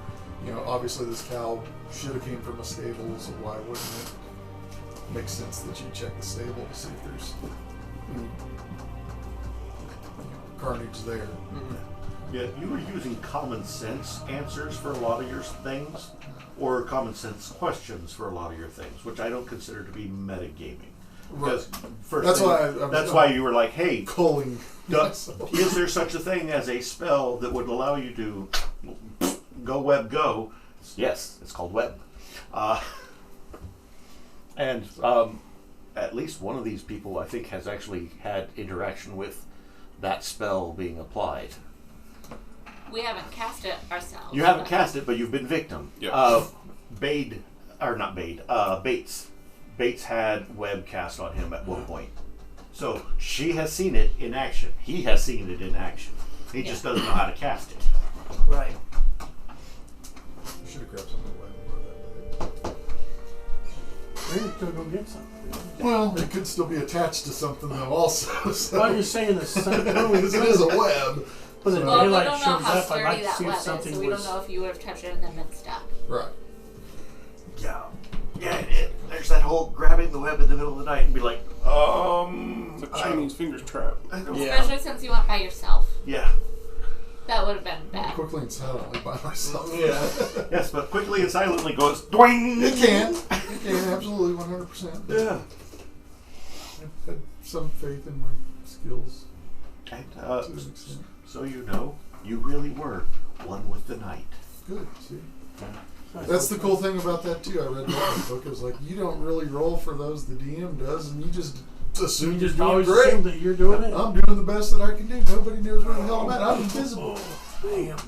obviously this cow should have came from a stable, so why wouldn't it make sense that you check the stable to see if there's any carnage there? Yeah, you were using common sense answers for a lot of your things, or common sense questions for a lot of your things, which I don't consider to be metagaming. Because that's why you were like, "Hey, Culling. is there such a thing as a spell that would allow you to go web go?" Yes, it's called web. And at least one of these people, I think, has actually had interaction with that spell being applied. We haven't cast it ourselves. You haven't cast it, but you've been victim. Yeah. Bates. Bates had web cast on him at one point. So she has seen it in action. He has seen it in action. He just doesn't know how to cast it. Right. You should have grabbed some of the weapon that day. Maybe could go get something. Well, it could still be attached to something though also. So. Well, you're saying the sun. Because it is a web. When the Well, we daylight don't know shows how up, I'd sturdy like to that see web if is, something so we was. don't know if you would have touched it and then been stuck. Right. Yeah. There's that whole grabbing the web in the middle of the night and be like, It's a Chinese fingers trap. I don't Especially since you went by yourself. Yeah. That would have been bad. Quickly and silently by myself. Yeah. Yes, but quickly and silently goes, doing. It can. It can, absolutely, 100%. Yeah. I've had some faith in my skills And to an extent. so you know, you really were one with the night. Good, see? That's the cool thing about that, too. I read that book. It was like, you don't really roll for those the DM does, and you just assume You just you're doing always great. assume that you're doing it. I'm doing the best that I can do. Nobody knows where the hell I'm at. I'm invisible. Damn.